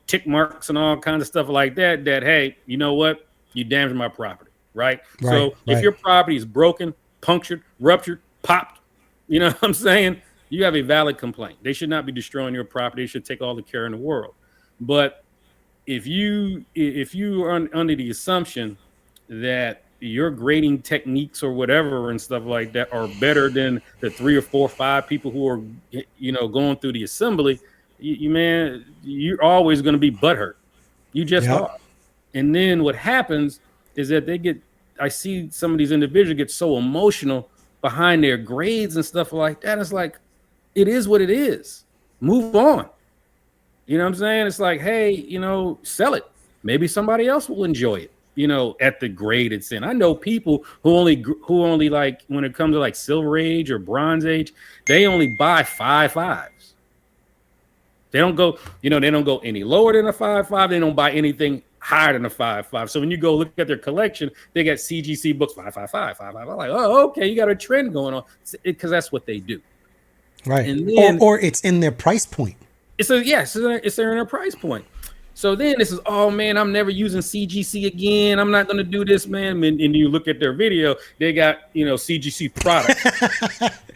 tick marks and all kinds of stuff like that, hey, you know what? You damaged my property, right? So if your property is broken, punctured, ruptured, popped, you know what I'm saying? you have a valid complaint. They should not be destroying your property. They should take all the care in the world. But if you are under the assumption that your grading techniques or whatever and stuff like that are better than the 3 or 4 or 5 people who are, going through the assembly, you're always going to be butthurt. You just are. And then what happens is that I see some of these individuals get so emotional behind their grades and stuff like that. It's like, it is what it is. Move on. You know what I'm saying? It's like, hey, sell it. Maybe somebody else will enjoy it, at the grade it's in. I know people who only like, when it comes to like Silver Age or Bronze Age, they only buy 5.5s. They don't go, they don't go any lower than a 5.5. They don't buy anything higher than a 5.5. So when you go look at their collection, they got CGC books 5.55, 5.5. I'm like, oh, okay, you got a trend going on, because that's what they do. Right. And then, or it's in their price point. It's in their price point. So then this is, oh man, I'm never using CGC again. I'm not going to do this, man. And you look at their video, they got, CGC products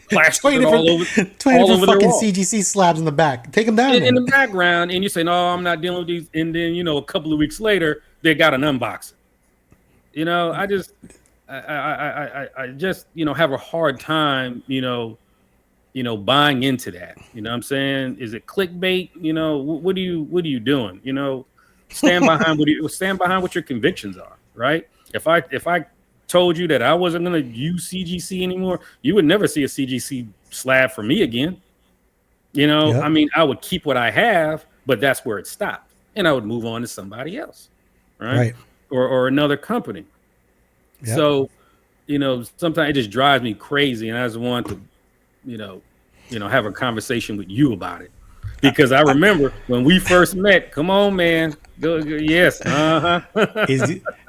plastered all over fucking CGC slabs in the back. Take them down. In the background, and you say, no, I'm not dealing with these. And then, a couple of weeks later, they got an unboxing. I just have a hard time, buying into that. You know what I'm saying? Is it clickbait? What are you doing? Stand behind what your convictions are, right? If I told you that I wasn't going to use CGC anymore, you would never see a CGC slab from me again. Yep. I mean, I would keep what I have, but that's where it stopped, and I would move on to somebody else, right? Or another company. Yep. So, sometimes it just drives me crazy, and I just want to, have a conversation with you about it, because I remember when we first met. Come on, man. Go, yes.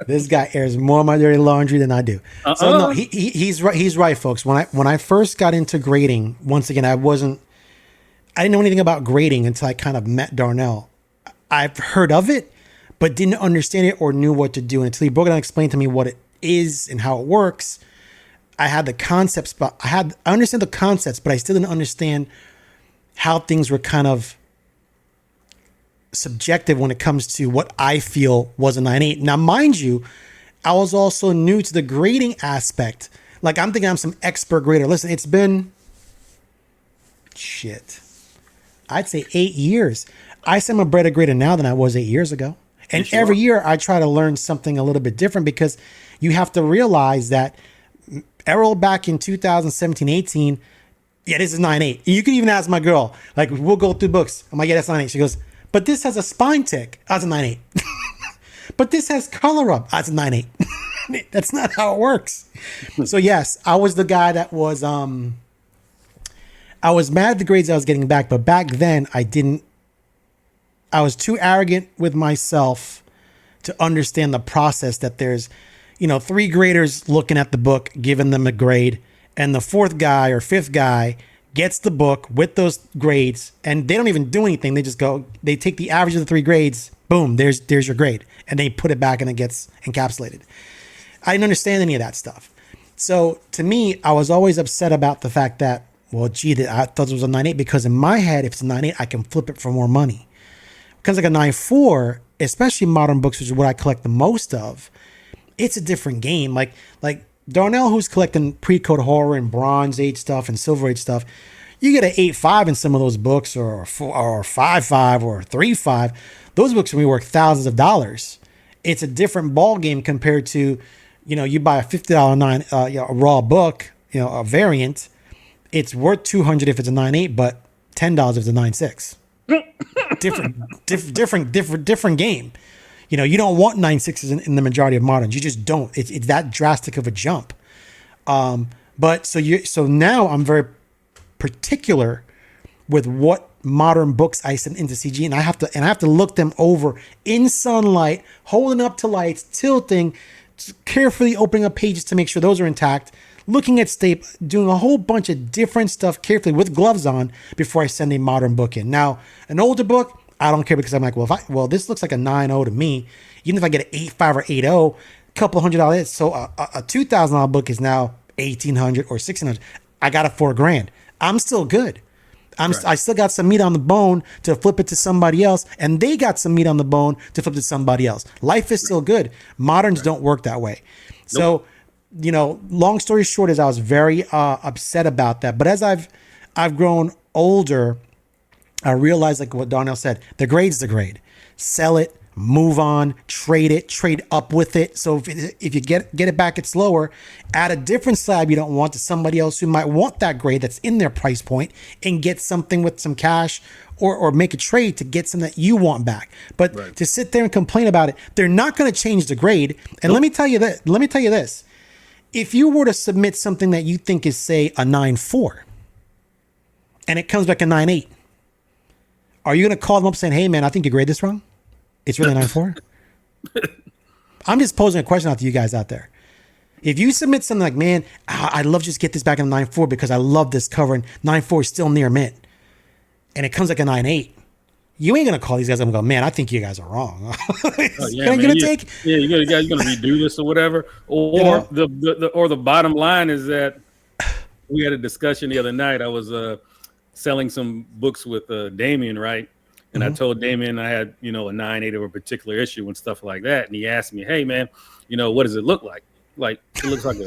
This guy airs more of my dirty laundry than I do. So no, he's right. He's right, folks. When I first got into grading, once again, I didn't know anything about grading until I kind of met Darnell. I've heard of it, but didn't understand it or knew what to do until he broke it down and explained to me what it is and how it works. I had the concepts, but I understand the concepts, but I still didn't understand how things were kind of subjective when it comes to what I feel was a 9.8. Now, mind you, I was also new to the grading aspect. Like, I'm thinking I'm some expert grader. Listen, it's been I'd say 8 years. I say I'm a better grader now than I was 8 years ago. And every year I try to learn something a little bit different, because you have to realize that Errol back in 2017, 18, this is 9.8. You can even ask my girl, like, we'll go through books. I'm like, yeah, that's 9.8. She goes, but this has a spine tick. That's a 9.8. But this has color up. That's a 9.8. That's not how it works. So yes, I was the guy that was, I was mad at the grades I was getting back, but back then I was too arrogant with myself to understand the process, that there's, 3 graders looking at the book, giving them a grade, and the 4th guy or 5th guy gets the book with those grades, and they don't even do anything. They just they take the average of the 3 grades, boom, there's your grade, and they put it back and it gets encapsulated. I didn't understand any of that stuff. So to me, I was always upset about the fact that, well, gee, I thought it was a 9.8, because in my head, if it's a 9.8, I can flip it for more money. Because like a 9.4, especially modern books, which is what I collect the most of, it's a different game. Like Darnell, who's collecting pre-code horror and Bronze Age stuff and Silver Age stuff, you get an 8.5 in some of those books, or 5.5 or 3.5. Those books are going to be worth thousands of dollars. It's a different ball game compared to, you buy a $50 a raw book, a variant. It's worth $200 if it's a 9.8, but $10 if it's a 9.6. different game. You don't want 9.6s in the majority of moderns. You just don't. It's that drastic of a jump. But so now I'm very particular with what modern books I send into CG, and I have to look them over in sunlight, holding up to lights, tilting, carefully opening up pages to make sure those are intact, looking at staple, doing a whole bunch of different stuff carefully with gloves on before I send a modern book in. Now, an older book, I don't care, because I'm like, well, this looks like a 9.0 to me. Even if I get an 8.5 or 8.0, a couple $100. So a $2,000 book is now $1,800 or $1,600. I got it for $1,000. I'm still good. I still got some meat on the bone to flip it to somebody else, and they got some meat on the bone to flip to somebody else. Life is still good. Moderns don't work that way. So, long story short is I was very upset about that. But as I've grown older, I realized, like what Darnell said, the grade's the grade. Sell it, move on, trade up with it. So if you get it back, it's lower. Add a different slab you don't want to somebody else who might want that grade that's in their price point, and get something with some cash, or make a trade to get something that you want back. But to sit there and complain about it, they're not going to change the grade. And let me tell you this. If you were to submit something that you think is, say, a 9.4, and it comes back a 9.8, are you going to call them up saying, hey, man, I think you graded this wrong? It's really 9.4? I'm just posing a question out to you guys out there. If you submit something like, man, I'd love to just get this back in a 9.4 because I love this cover, and 9.4 is still near mint, and it comes like a 9.8, you ain't going to call these guys up and go, man, I think you guys are wrong. You're going to redo this or whatever. Or the bottom line is that we had a discussion the other night. I was selling some books with Damien, right? And I told Damien I had, a 9.8 of a particular issue and stuff like that. And he asked me, hey, man, what does it look like? Like, it looks like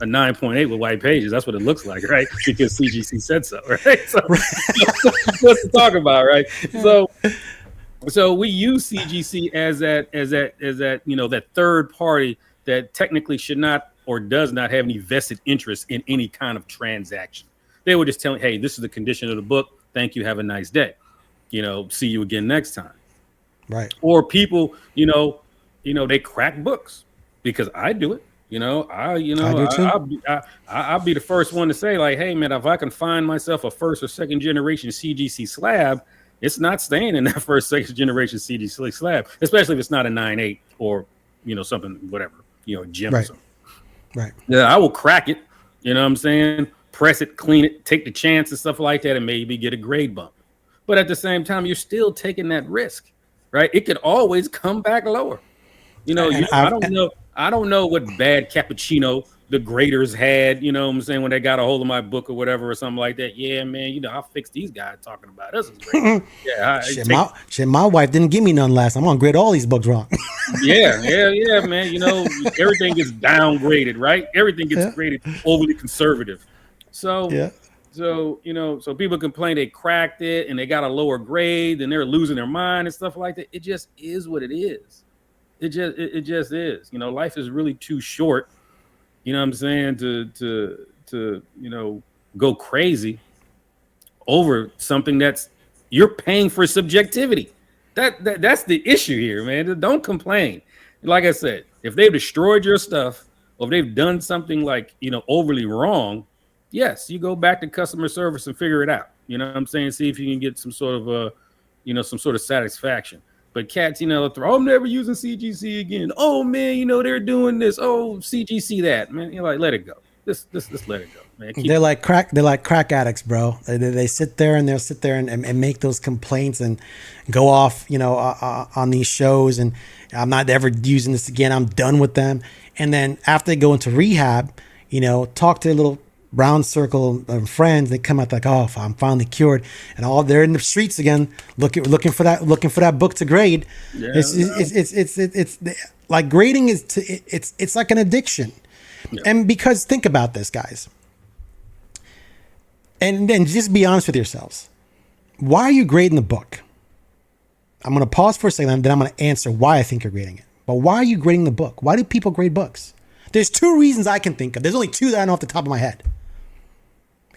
a 9.8 with white pages. That's what it looks like, right? Because CGC said so, right? So what's to talk about, right? So we use CGC as that, that third party that technically should not or does not have any vested interest in any kind of transaction. They were just telling, hey, this is the condition of the book. Thank you. Have a nice day. See you again next time. Right. Or people, they crack books, because I do it. I do too. I'll be the first one to say, like, hey, man, if I can find myself a first or second generation CGC slab, it's not staying in that first, second generation CGC slab, especially if it's not a 9.8 or, something, whatever, gem or something. Right. Yeah, I will crack it. You know what I'm saying? Press it, clean it, take the chance and stuff like that, and maybe get a grade bump. But at the same time, you're still taking that risk, right? It could always come back lower. I don't know what bad cappuccino the graders had, when they got a hold of my book or whatever or something like that. Yeah, man, I'll fix these guys talking about us. My wife didn't give me none last time. I'm gonna grade all these books wrong. yeah, man. Everything gets downgraded, right? Everything gets graded overly conservative. So people complain they cracked it and they got a lower grade and they're losing their mind and stuff like that. It just is what it is. It just is. Life is really too short. You know what I'm saying? To go crazy over something that's you're paying for subjectivity. That's the issue here, man. Don't complain. Like I said, if they've destroyed your stuff or if they've done something like overly wrong, yes, you go back to customer service and figure it out. You know what I'm saying? See if you can get some sort of some sort of satisfaction. But cats, I'm never using CGC again. Oh man, they're doing this. Oh, CGC that, man. You're like, let it go. Just let it go, man. They're like crack addicts, bro. They sit there and they'll sit there and make those complaints and go off, on these shows. And I'm not ever using this again. I'm done with them. And then after they go into rehab, talk to their little round circle of friends, they come out like, oh, I'm finally cured, and all they're in the streets again, looking for that book to grade. Yeah, it's like grading it's like an addiction. Yeah. And because think about this, guys, and then just be honest with yourselves. Why are you grading the book? I'm going to pause for a second, and then I'm going to answer why I think you're grading it. But why are you grading the book? Why do people grade books? There's two reasons I can think of. There's only two that I know off the top of my head.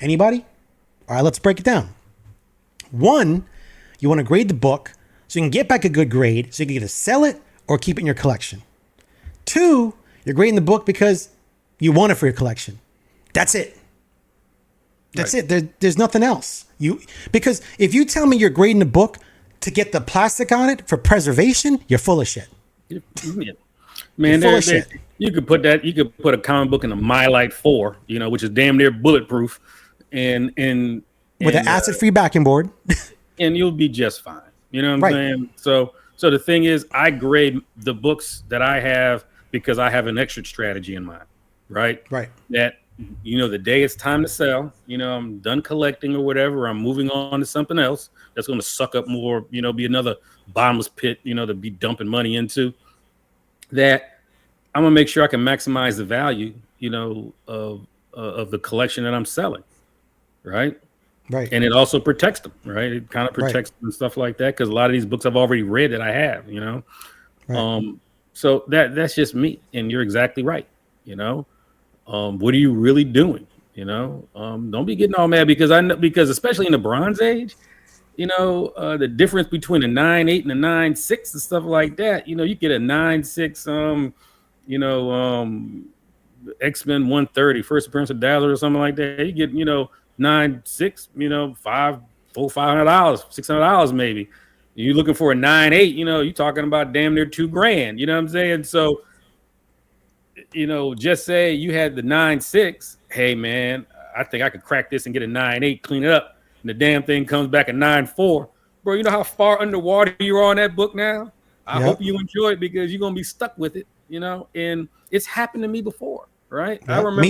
Anybody? All right, let's break it down. One, you want to grade the book so you can get back a good grade so you can either sell it or keep it in your collection. Two, you're grading the book because you want it for your collection. That's it. That's it. There's nothing else. Because if you tell me you're grading the book to get the plastic on it for preservation, you're full of shit. Man, you could put a comic book in a Mylite 4, which is damn near bulletproof, and with an acid-free backing board, and you'll be just fine. You know what I'm saying? So the thing is, I grade the books that I have because I have an exit strategy in mind, right? Right. That the day it's time to sell, I'm done collecting or whatever, I'm moving on to something else that's going to suck up more, be another bottomless pit, to be dumping money into, that I'm going to make sure I can maximize the value, of the collection that I'm selling. Right. Right. And it also protects them. Right. It kind of protects them and stuff like that. Cause a lot of these books I've already read that I have, Right. So that's just me. And you're exactly right. What are you really doing? Don't be getting all mad because especially in the Bronze Age, the difference between a 9.8 and a 9.6 and stuff like that, you get a 9.6, X-Men 130, first appearance of Dazzler or something like that. You get, 9.6, $500, $600 maybe. You're looking for a 9.8, you're talking about damn near $2,000. You know what I'm saying? So, just say you had the 9.6. Hey man, I think I could crack this and get a 9.8, clean it up, and the damn thing comes back a 9.4. Bro, you know how far underwater you are on that book now? I hope you enjoy it because you're gonna be stuck with it, and it's happened to me before, right? Yep. I remember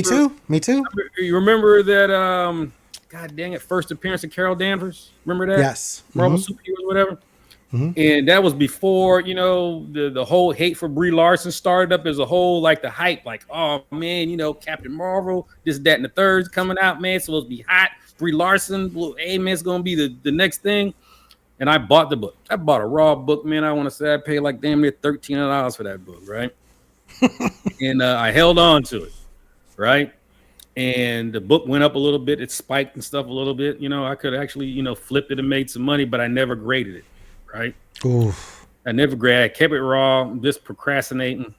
Me too. You remember that God dang it, first appearance of Carol Danvers? Remember that? Yes. Marvel Superheroes, whatever. Mm-hmm. And that was before, the whole hate for Brie Larson started up as a whole, like the hype, like, oh man, Captain Marvel, this, that, and the third's coming out, man. It's supposed to be hot. Brie Larson, well, hey man, it's gonna be the next thing. And I bought the book. I bought a raw book, man. I want to say I paid like damn near $1,300 for that book, right? And I held on to it, right? And the book went up a little bit. It spiked and stuff a little bit. I could actually, flipped it and made some money, but I never graded it. Right. Oof. I never graded. I kept it raw, just procrastinating.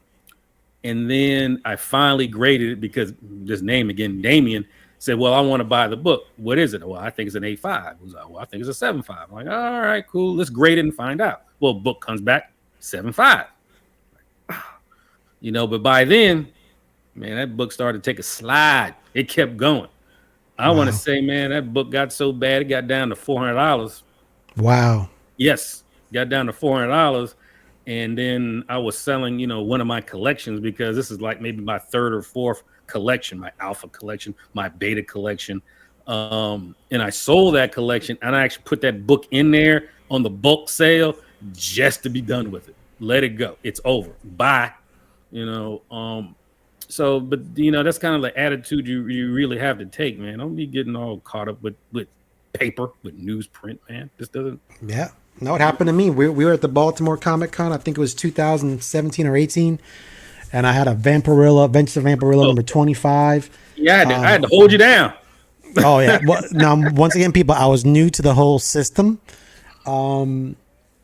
And then I finally graded it because this name again, Damien, said, well, I want to buy the book. What is it? Well, I think it's an 8.5. I was like, well, I think it's a 7.5. I'm like, all right, cool. Let's grade it and find out. Well, book comes back 7.5. But by then, man, that book started to take a slide. It kept going. I want to say, man, that book got so bad, it got down to $400. Wow. Yes, got down to $400, and then I was selling, one of my collections because this is like maybe my third or fourth collection, my alpha collection, my beta collection, and I sold that collection, and I actually put that book in there on the bulk sale just to be done with it. Let it go. It's over. Bye. So, but that's kind of the attitude you really have to take, man. Don't be getting all caught up with paper, with newsprint, man. This doesn't. Yeah. No, it happened to me. We were at the Baltimore Comic Con. I think it was 2017 or 18. And I had a Adventures of Vampirilla number 25. Yeah, I had to hold you down. Oh, yeah. Well, now, once again, people, I was new to the whole system. Graded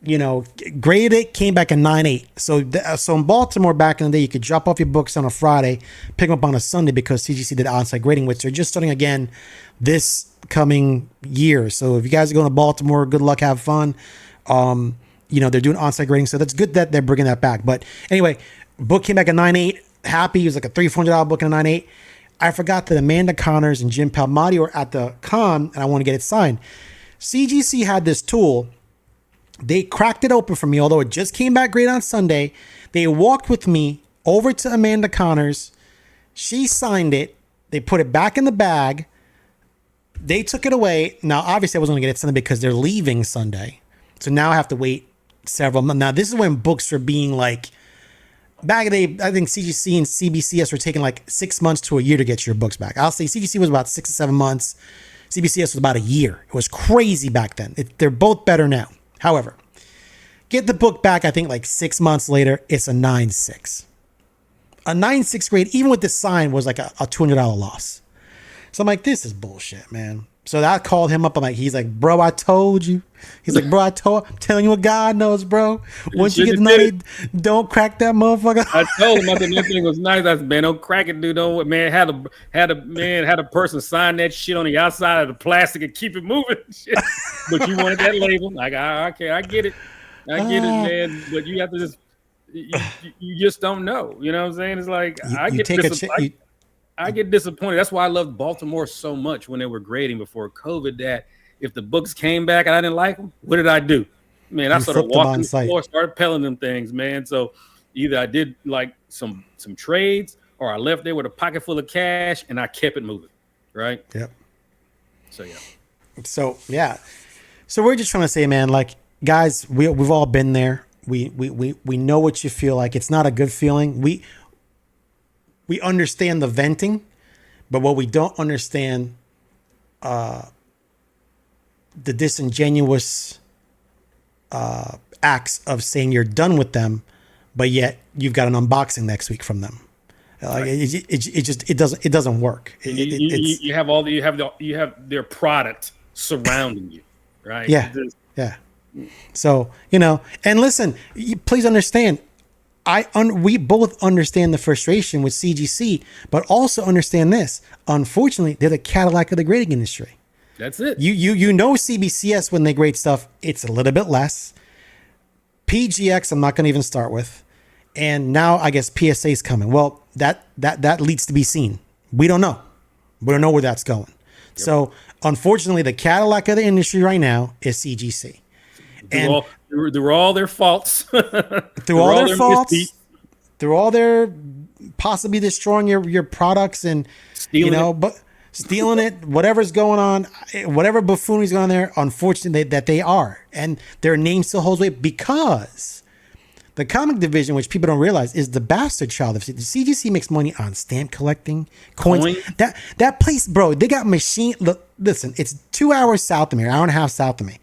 it, came back a 9.8. So in Baltimore back in the day, you could drop off your books on a Friday, pick them up on a Sunday because CGC did on-site grading, which they're just starting again this coming year. So if you guys are going to Baltimore, good luck, have fun. They're doing on-site grading, so that's good that they're bringing that back. But anyway, book came back at 9.8. Happy. It was like a $300-$400 book in a 9.8. I forgot that Amanda Connors and Jim Palmiotti were at the con, and I want to get it signed. CGC had this tool. They cracked it open for me, although it just came back great on Sunday. They walked with me over to Amanda Connors. She signed it. They put it back in the bag. They took it away. Now, obviously, I wasn't going to get it Sunday because they're leaving Sunday. So now I have to wait several months. Now, this is when books were being like, back in the day, I think CGC and CBCS were taking like 6 months to a year to get your books back. I'll say CGC was about 6 to 7 months. CBCS was about a year. It was crazy back then. They're both better now. However, get the book back, I think like 6 months later, it's a 9.6. A 9.6 grade, even with the sign, was like a $200 loss. So I'm like, this is bullshit, man. So I called him up. He's like, bro, I told you. He's like, bro, I'm telling you what God knows, bro. Once you get the money, don't crack that motherfucker. I told him, I said, that thing was nice. I said, man, don't crack it, dude. Don't, man, had a person sign that shit on the outside of the plastic and keep it moving. But you wanted that label. Like, okay, I get it. I get it, man. But you have to just, you just don't know. You know what I'm saying? It's like, I get disappointed. That's why I loved Baltimore so much when they were grading before COVID, that if the books came back and I didn't like them, what did I do? Man, I sort of walked on the floor, started pelling them things, man. So either I did like some trades, or I left there with a pocket full of cash and I kept it moving. Right. Yep. So, yeah. So we're just trying to say, man, like, guys, we've all been there. We know what you feel like. It's not a good feeling. We understand the venting, but what we don't understand, the disingenuous acts of saying you're done with them, but yet you've got an unboxing next week from them. Like, right. It doesn't work. You have their product surrounding you, right? Yeah, yeah. So, and listen, please understand, we both understand the frustration with CGC, but also understand this. Unfortunately, they're the Cadillac of the grading industry. That's it. You know CBCS, when they grade stuff, it's a little bit less. PGX, I'm not going to even start with. And now I guess PSA is coming. Well, that leads to be seen. We don't know. We don't know where that's going. Yep. So unfortunately, the Cadillac of the industry right now is CGC. Through all their faults, through all their possibly destroying your products and but stealing it, whatever's going on, whatever buffoonery's going on there, unfortunately that they are, and their name still holds weight because the comic division, which people don't realize, is the bastard child of the CGC. Makes money on stamp collecting, coins. That place, bro, they got machine. Look, listen, it's 2 hours south of me, an hour and a half south of me.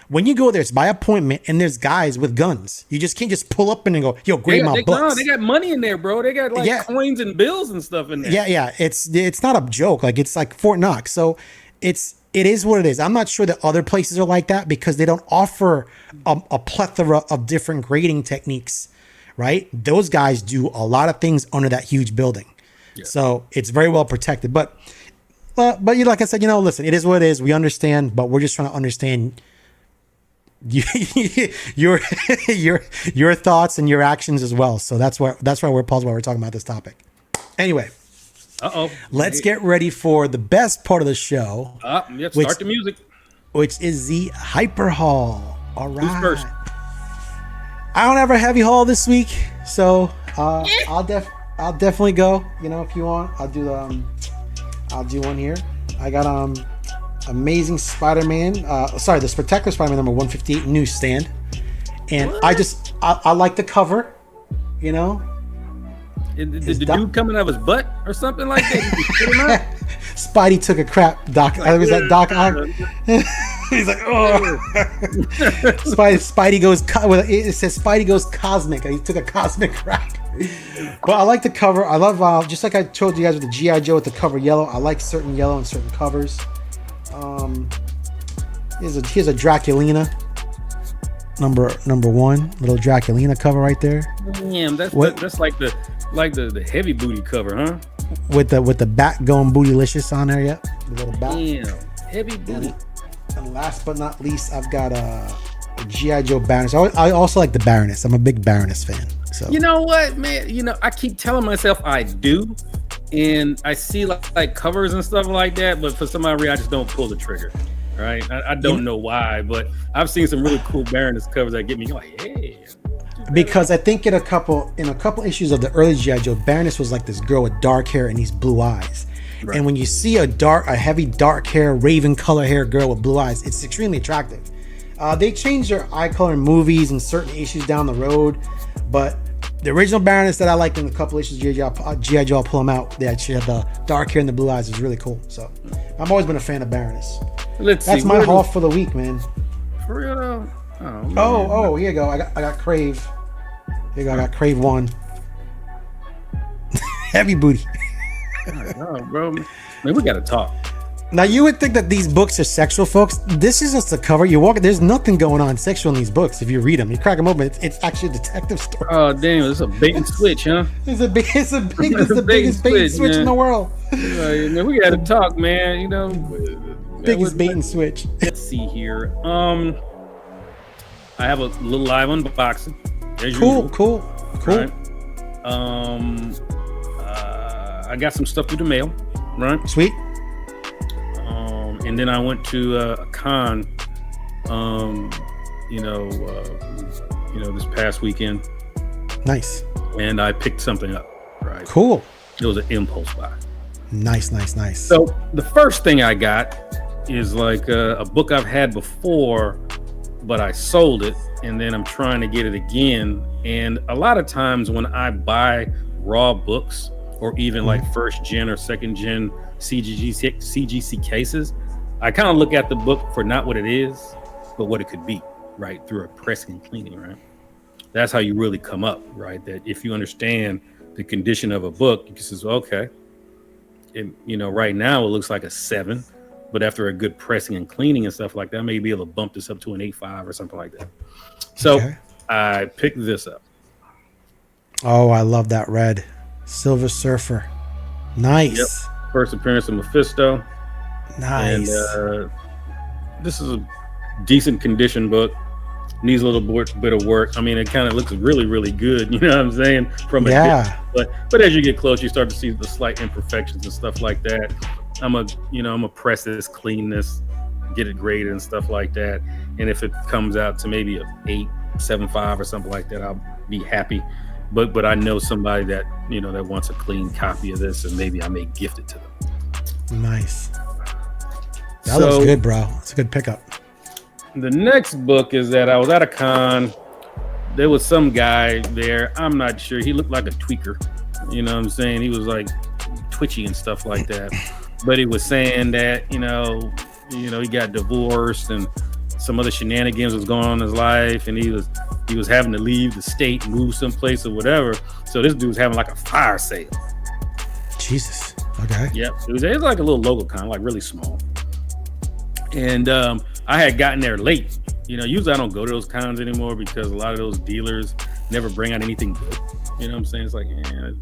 When you go there, it's by appointment, and there's guys with guns. You just can't just pull up in and go, yo, grade my books. No, they got money in there, bro. They got coins and bills and stuff in there. Yeah. It's not a joke. Like, it's like Fort Knox. So it is what it is. I'm not sure that other places are like that because they don't offer a plethora of different grading techniques, right? Those guys do a lot of things under that huge building. Yeah. So it's very well protected. But like I said, listen, it is what it is. We understand, but we're just trying to understand your thoughts and your actions as well. So that's why we're paused while we're talking about this topic. Anyway, let's get ready for the best part of the show. Start the music, which is the hyper haul. All right. Who's first? I don't have a heavy haul this week, so I'll definitely go. If you want, I'll do one here. I got Amazing Spider-Man, the Spectacular Spider-Man number 158 newsstand, and what? I like the cover. Did the dude coming out of his butt or something like that? Spidey took a crap, Doc. Was that Doc Ock? He's like, oh. Spidey goes. It says Spidey goes cosmic. He took a cosmic crap. But I like the cover. I love just like I told you guys with the G.I. Joe with the cover yellow. I like certain yellow and certain covers. Here's a Draculina number one, little Draculina cover right there. Damn, that's like the heavy booty cover, huh? With the bat going bootylicious on there, yep. The little bat. Damn, heavy booty. And last but not least, I've got a G.I. Joe Baroness. I also like the Baroness. I'm a big Baroness fan. So you know what, man? I keep telling myself I do. And I see like covers and stuff like that, but for some odd reason, I just don't pull the trigger. Right? I don't know why, but I've seen some really cool Baroness covers that get me like, hey. Because I think in a couple issues of the early G.I. Joe, Baroness was like this girl with dark hair and these blue eyes. Right. And when you see a heavy dark hair, raven color hair girl with blue eyes, it's extremely attractive. They changed their eye color in movies and certain issues down the road, but the original Baroness that I liked in a couple issues of G.I. Joe, I'll pull them out. They actually had the dark hair and the blue eyes. Is really cool. So I've always been a fan of Baroness. That's my haul for the week, man. For real though? Oh, here you go. I got Crave. Here you go. I got Crave 1. Heavy booty. Oh, bro. Man, we gotta talk. Now you would think that these books are sexual, folks. This is just a cover. You walk. There's nothing going on sexual in these books. If you read them, you crack them open. It's actually a detective story. Oh damn! It's a bait and switch, huh? It's the biggest bait and switch in the world. Man, we gotta talk, man. Biggest bait and switch. Let's see here. I have a little live unboxing. Cool. Right? I got some stuff through the mail. Right. Sweet. And then I went to a con, this past weekend. Nice. And I picked something up. Right. Cool. It was an impulse buy. Nice. So the first thing I got is like a book I've had before, but I sold it, and then I'm trying to get it again. And a lot of times when I buy raw books, or even like first gen or second gen CGC cases, I kind of look at the book for not what it is, but what it could be, right? Through a pressing and cleaning, right? That's how you really come up, right? That if you understand the condition of a book, you can say, okay, right now it looks like a 7, but after a good pressing and cleaning and stuff like that, maybe able to bump this up to an 8.5 or something like that. So I picked this up. Oh, I love that red. Silver Surfer. Nice. Yep. First appearance of Mephisto. Nice. And this is a decent condition book. Needs a little bit of work. I mean, it kind of looks really, really good. You know what I'm saying? From a distance. But as you get close, you start to see the slight imperfections and stuff like that. I'm gonna press this, clean this, get it graded and stuff like that. And if it comes out to maybe a 8.75 or something like that, I'll be happy. But I know somebody that that wants a clean copy of this, and maybe I may gift it to them. Nice. That looks good, bro. It's a good pickup. The next book is that I was at a con. There was some guy there. I'm not sure. He looked like a tweaker. You know what I'm saying? He was like twitchy and stuff like that. But he was saying that, he got divorced and some other shenanigans was going on in his life, and he was having to leave the state, move someplace or whatever. So this dude was having like a fire sale. Jesus. Okay. Yep. It was like a little local con, like really small. And I had gotten there late. Usually I don't go to those cons anymore because a lot of those dealers never bring out anything good. You know what I'm saying? It's like,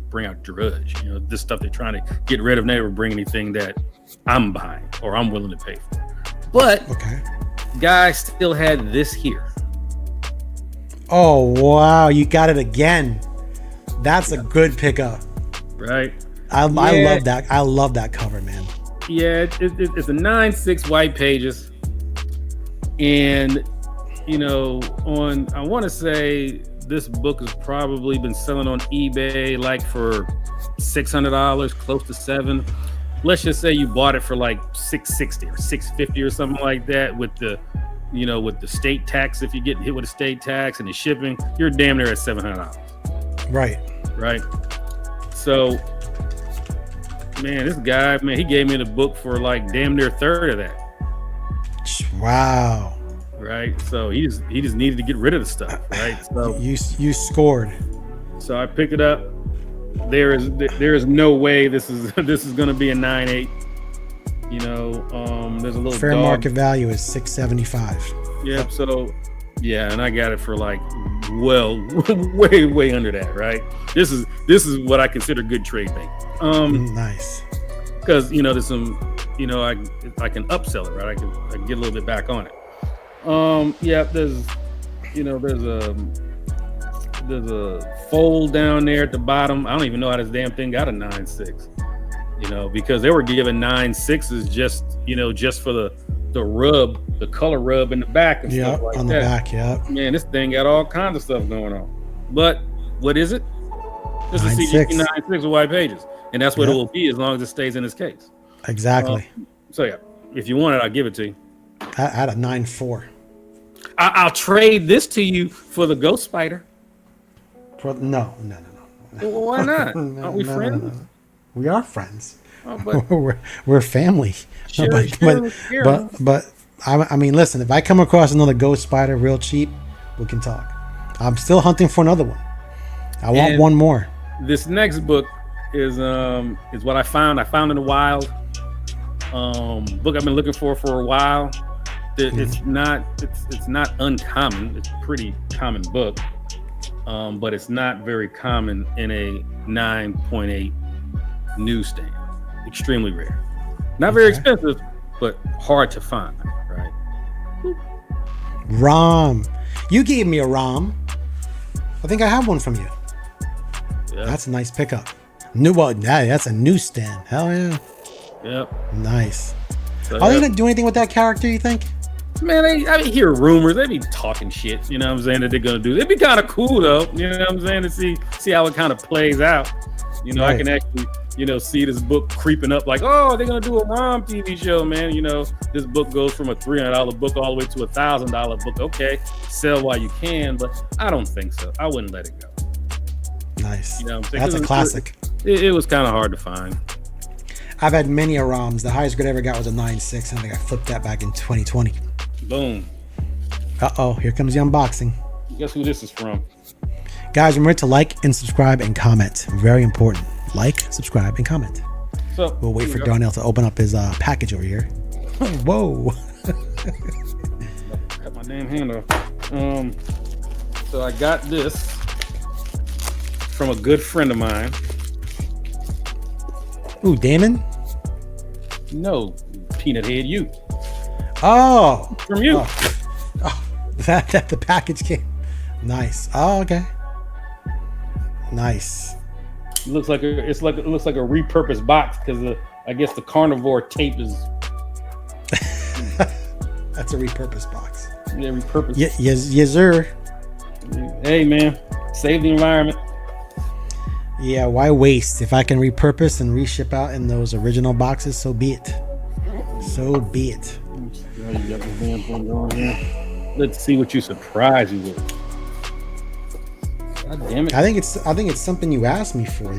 bring out drudge. This stuff they're trying to get rid of never bring anything that I'm buying or I'm willing to pay for. But guy still had this here. Oh, wow. You got it again. That's a good pickup. Right. I love that. I love that cover, man. Yeah, it's a 9.6 white pages. And, I want to say this book has probably been selling on eBay like for $600, close to $700. Let's just say you bought it for like $660 or $650 or something like that with the state tax. If you get hit with a state tax and the shipping, you're damn near at $700. Right. So, man, this guy, he gave me the book for like damn near a third of that. Wow. Right. So he just needed to get rid of the stuff. Right. So you scored. So I picked it up. There is no way this is going to be a 9.8. There's a little fair market value is $675. Yep. So yeah, and I got it for like way under that. Right. This is what I consider good trade bait. Nice. Because there's some I can upsell it, right? I can get a little bit back on it. There's a fold down there at the bottom. I don't even know how this damn thing got a 9.6. Because they were giving 9.6s just for the rub, the color rub in the back and stuff like that. On the back, yeah. Man, this thing got all kinds of stuff going on. But what is it? This is CGC 9.6 with white pages. And that's what it will be as long as it stays in this case. Exactly. So yeah, if you want it, I'll give it to you. I had a 9.4. I'll trade this to you for the Ghost Spider. No. Well, why not? Aren't we friends? No. We are friends. Oh, but we're family. But I mean, listen. If I come across another Ghost Spider real cheap, we can talk. I'm still hunting for another one. I want one more. This next book is what I found. I found in the wild. Book I've been looking for a while. It's not uncommon. It's a pretty common book, but it's not very common in a 9.8 newsstand. Extremely rare. Not very expensive, but hard to find. Right. ROM. You gave me a ROM. I think I have one from you. Yeah. That's a nice pickup. That's a newsstand. Hell yeah. Yep. Nice. So, are they gonna do anything with that character, you think? Man, I hear rumors. They be talking shit. You know what I'm saying? That they're gonna do. It'd be kind of cool though. You know what I'm saying? To see how it kind of plays out. Right. I can actually, see this book creeping up like, oh, they're gonna do a ROM TV show, man. This book goes from a $300 book all the way to a $1,000 book. Okay, sell while you can, but I don't think so. I wouldn't let it go. Nice. What I'm saying? That's a classic. It was kind of hard to find. I've had many a ROMs. The highest grade I ever got was a 9.6, and I think I flipped that back in 2020. Boom. Uh-oh, here comes the unboxing. Guess who this is from? Guys, remember to like and subscribe and comment. Very important. Like, subscribe, and comment. So we'll wait for Darnell to open up his package over here. Whoa. Got my damn hand off. So I got this from a good friend of mine. Ooh, Damon? No, Peanut Head you. Oh. From you. Oh, that the package came. Nice. Oh, okay. Nice. It looks like a repurposed box because I guess the carnivore tape is. That's a repurposed box. Yeah, repurposed. Yes, sir. Hey, man, save the environment. Yeah, why waste? If I can repurpose and reship out in those original boxes, so be it. So be it. Let's see what you surprise you with. God damn it! I think it's something you asked me for.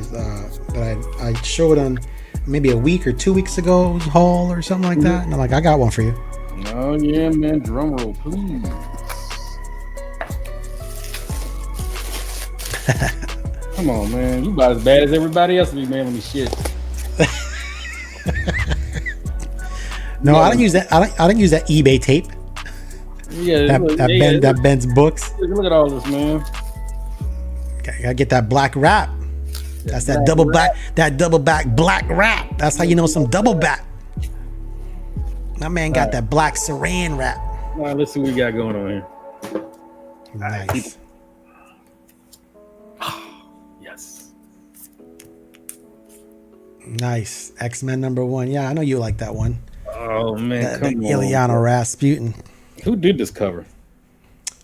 But I showed on maybe a week or 2 weeks ago haul or something like that, and I'm like, I got one for you. Oh yeah, man! Drum roll, please. Come on, man! You about as bad as everybody else be mailing me shit. No, I don't use that. I don't use that eBay tape. Yeah, that bends books. Look at all this, man. Gotta get that black wrap. That's that double back. That double back black wrap. That's how you know some double back. My man got that black saran wrap. All right, let's see what we got going on here. Nice. Yes. Nice. X-Men #1. Yeah, I know you like that one. Oh man, the Ileana Rasputin. Who did this cover?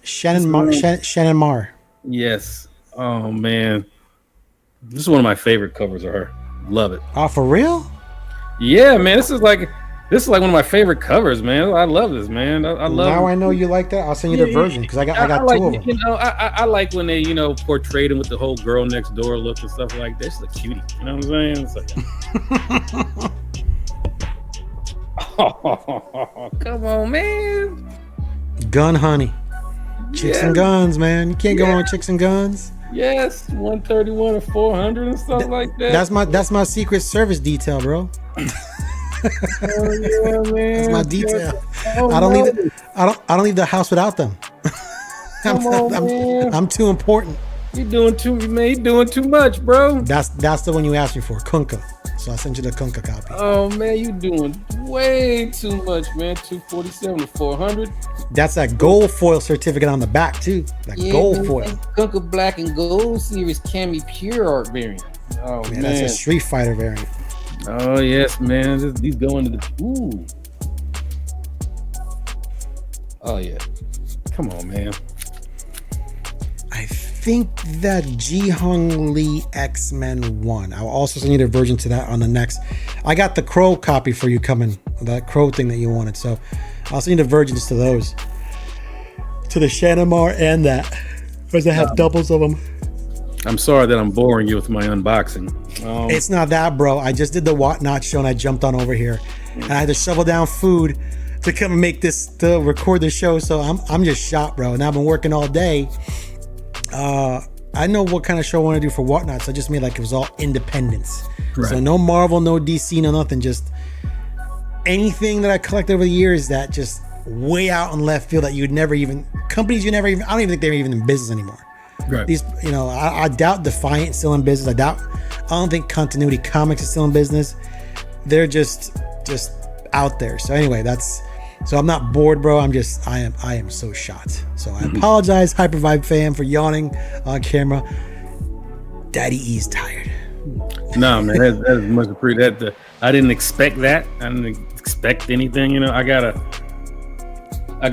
Shannon Marr. Yes. Oh man, this is one of my favorite covers of her. Love it. Oh, for real? Yeah, man. This is like one of my favorite covers, man. I love this, man. I love. Now I know you like that. I'll send you the version because I got like, two of them. I like when they portrayed him with the whole girl next door look and stuff like that. She's a cutie. You know what I'm saying? It's like, oh, come on, man. Gun honey. Chicks and guns, man. You can't go on with chicks and guns. Yes, 131 or 400 and stuff like that. That's my Secret Service detail, bro. Oh, yeah, man. That's my detail. Oh, I don't leave the house without them. I'm too important. You're doing too much, bro. That's the one you asked me for, Kunka. So I sent you the Kunka copy. Oh man, you doing way too much, man. 247 to 400. That's that gold foil certificate on the back too. That gold foil. Kunka Black and Gold Series Cami Pure Art variant. Oh man, that's a Street Fighter variant. Oh yes, man. These go into the ooh. Oh yeah. Come on, man. I think that Ji-Hung Lee X-Men 1. I'll also send you the version to that on the next. I got the Crow copy for you coming. That Crow thing that you wanted. So I'll send you the versions to those. To the Shannon Marr and that. Because I have doubles of them. I'm sorry that I'm boring you with my unboxing. It's not that, bro. I just did the Whatnot show and I jumped on over here. And I had to shovel down food to come and to record the show. So I'm just shot, bro. And I've been working all day. I know what kind of show I want to do for Whatnot, so I just made like it was all independents. Right. So no Marvel, no DC, no nothing. Just anything that I collected over the years that just way out in left field that I don't even think they're even in business anymore. Right. These, I doubt Defiant's still in business. I don't think Continuity Comics is still in business. They're just out there. So anyway, so I'm not bored, bro. I am so shot. So I apologize, HyperVybe fam, for yawning on camera. Daddy E's tired. No, man, that's much appreciated. I didn't expect that. I didn't expect anything. I got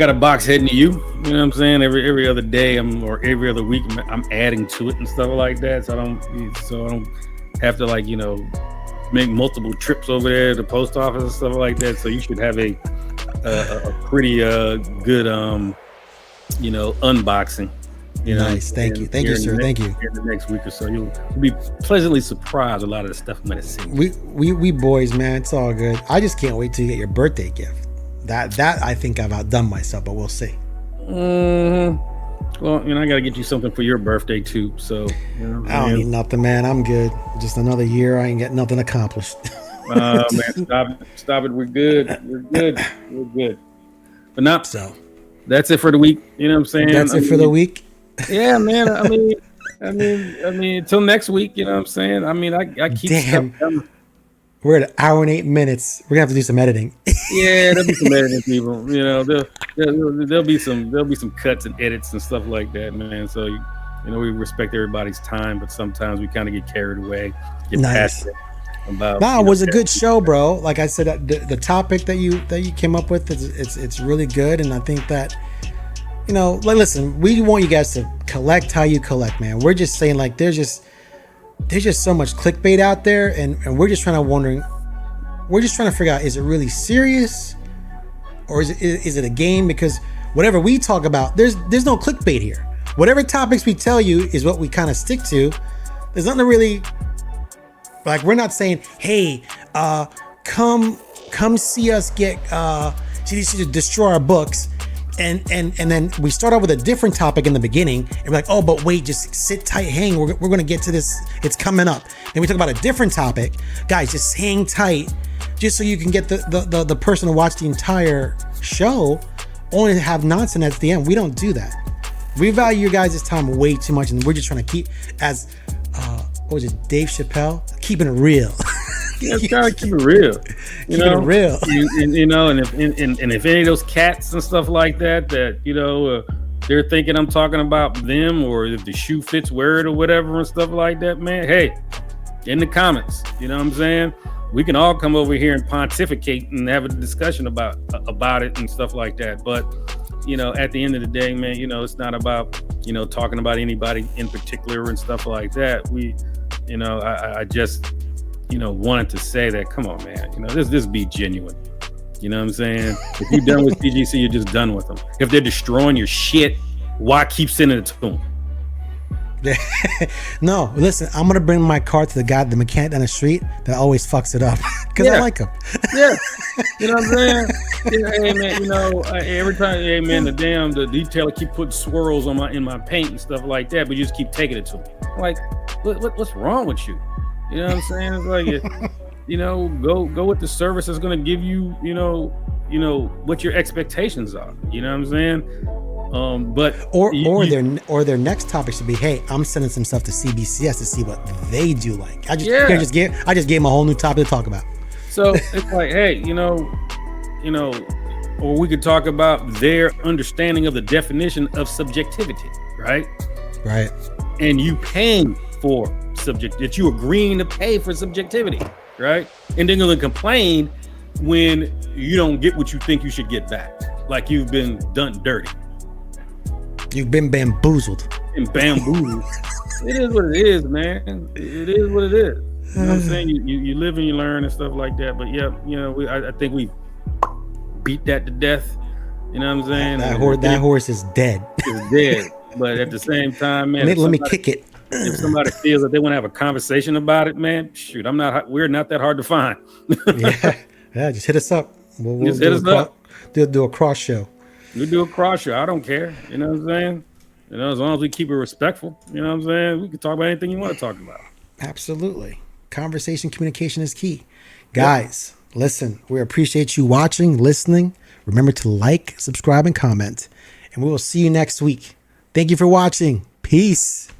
a box heading to you. You know what I'm saying? Every other day, or every other week, I'm adding to it and stuff like that. So I don't have to make multiple trips over there to the post office and stuff like that. So you should have a pretty good unboxing. Nice. Thank you, sir. Thank you. In the next week or so, you'll be pleasantly surprised a lot of the stuff I'm gonna see. We boys, man, it's all good. I just can't wait to get your birthday gift. That I think I've outdone myself, but we'll see. Well, I got to get you something for your birthday too. So I don't need nothing, man. I'm good. Just another year. I ain't get nothing accomplished. Man, stop it. We're good. But not so. That's it for the week. You know what I'm saying? That's it for the week. Yeah, man. I mean, until next week. You know what I'm saying? I mean, I keep. Damn. We're at 1 hour and 8 minutes. We're gonna have to do some editing. Yeah, there'll be some editing, people. There'll be some cuts and edits and stuff like that, man. So we respect everybody's time, but sometimes we kind of get carried away. Nice. It was a good show, bro. Like I said, the topic that you came up with, it's really good, and I think that listen, we want you guys to collect how you collect, man. We're just saying like there's just so much clickbait out there, and we're just trying to figure out, is it really serious or is it a game? Because whatever we talk about, there's no clickbait here. Whatever topics we tell you is what we kind of stick to. There's nothing really, like, we're not saying, hey, come see us get CGC to destroy our books. And then we start off with a different topic in the beginning, and we're like, oh, but wait, just sit tight, hang. We're going to get to this. It's coming up. Then we talk about a different topic. Guys, just hang tight, just so you can get the person to watch the entire show, only to have nonsense at the end. We don't do that. We value your guys' time way too much, and we're just trying to keep, as what was it, Dave Chappelle, keeping it real. Yeah, trying to keep it real. Keep it real. And if any of those cats and stuff like that they're thinking I'm talking about them, or if the shoe fits, wear it or whatever and stuff like that, man, hey, in the comments, you know what I'm saying? We can all come over here and pontificate and have a discussion about it and stuff like that. But at the end of the day, man, it's not about talking about anybody in particular and stuff like that. I just wanted to say that, come on, man, this be genuine. You know what I'm saying? If you're done with CGC, you're just done with them. If they're destroying your shit, why keep sending it to them? No, listen, I'm gonna bring my car to the mechanic down the street that always fucks it up, because I like him. Yeah, you know what I'm saying? Yeah, hey man, every time, hey man, the detailer keep putting swirls in my paint and stuff like that, but you just keep taking it to me. Like, what's wrong with you? You know what I'm saying? It's like, go with the service that's going to give you, what your expectations are. You know what I'm saying? But their next topic should be, hey, I'm sending some stuff to CBCS to see what they do like. I just gave them a whole new topic to talk about. So it's like, hey, or we could talk about their understanding of the definition of subjectivity, right? Right. And you paying for that you agreeing to pay for subjectivity, right? And then you're gonna complain when you don't get what you think you should get back, like you've been done dirty. You've been bamboozled. It is what it is, man. It is what it is. You know what I'm saying? You live and you learn and stuff like that. But yeah, I think we beat that to death. You know what I'm saying? That horse is dead. It's dead. But at the same time, man, let me kick it. If somebody feels that they want to have a conversation about it, man, shoot, we're not that hard to find. yeah, just hit us up. We'll just hit us up. Do a cross show. We'll do a cross show. I don't care. You know what I'm saying? As long as we keep it respectful, you know what I'm saying? We can talk about anything you want to talk about. Absolutely. Conversation, communication is key. Guys, listen, we appreciate you watching, listening. Remember to like, subscribe, and comment. And we will see you next week. Thank you for watching. Peace.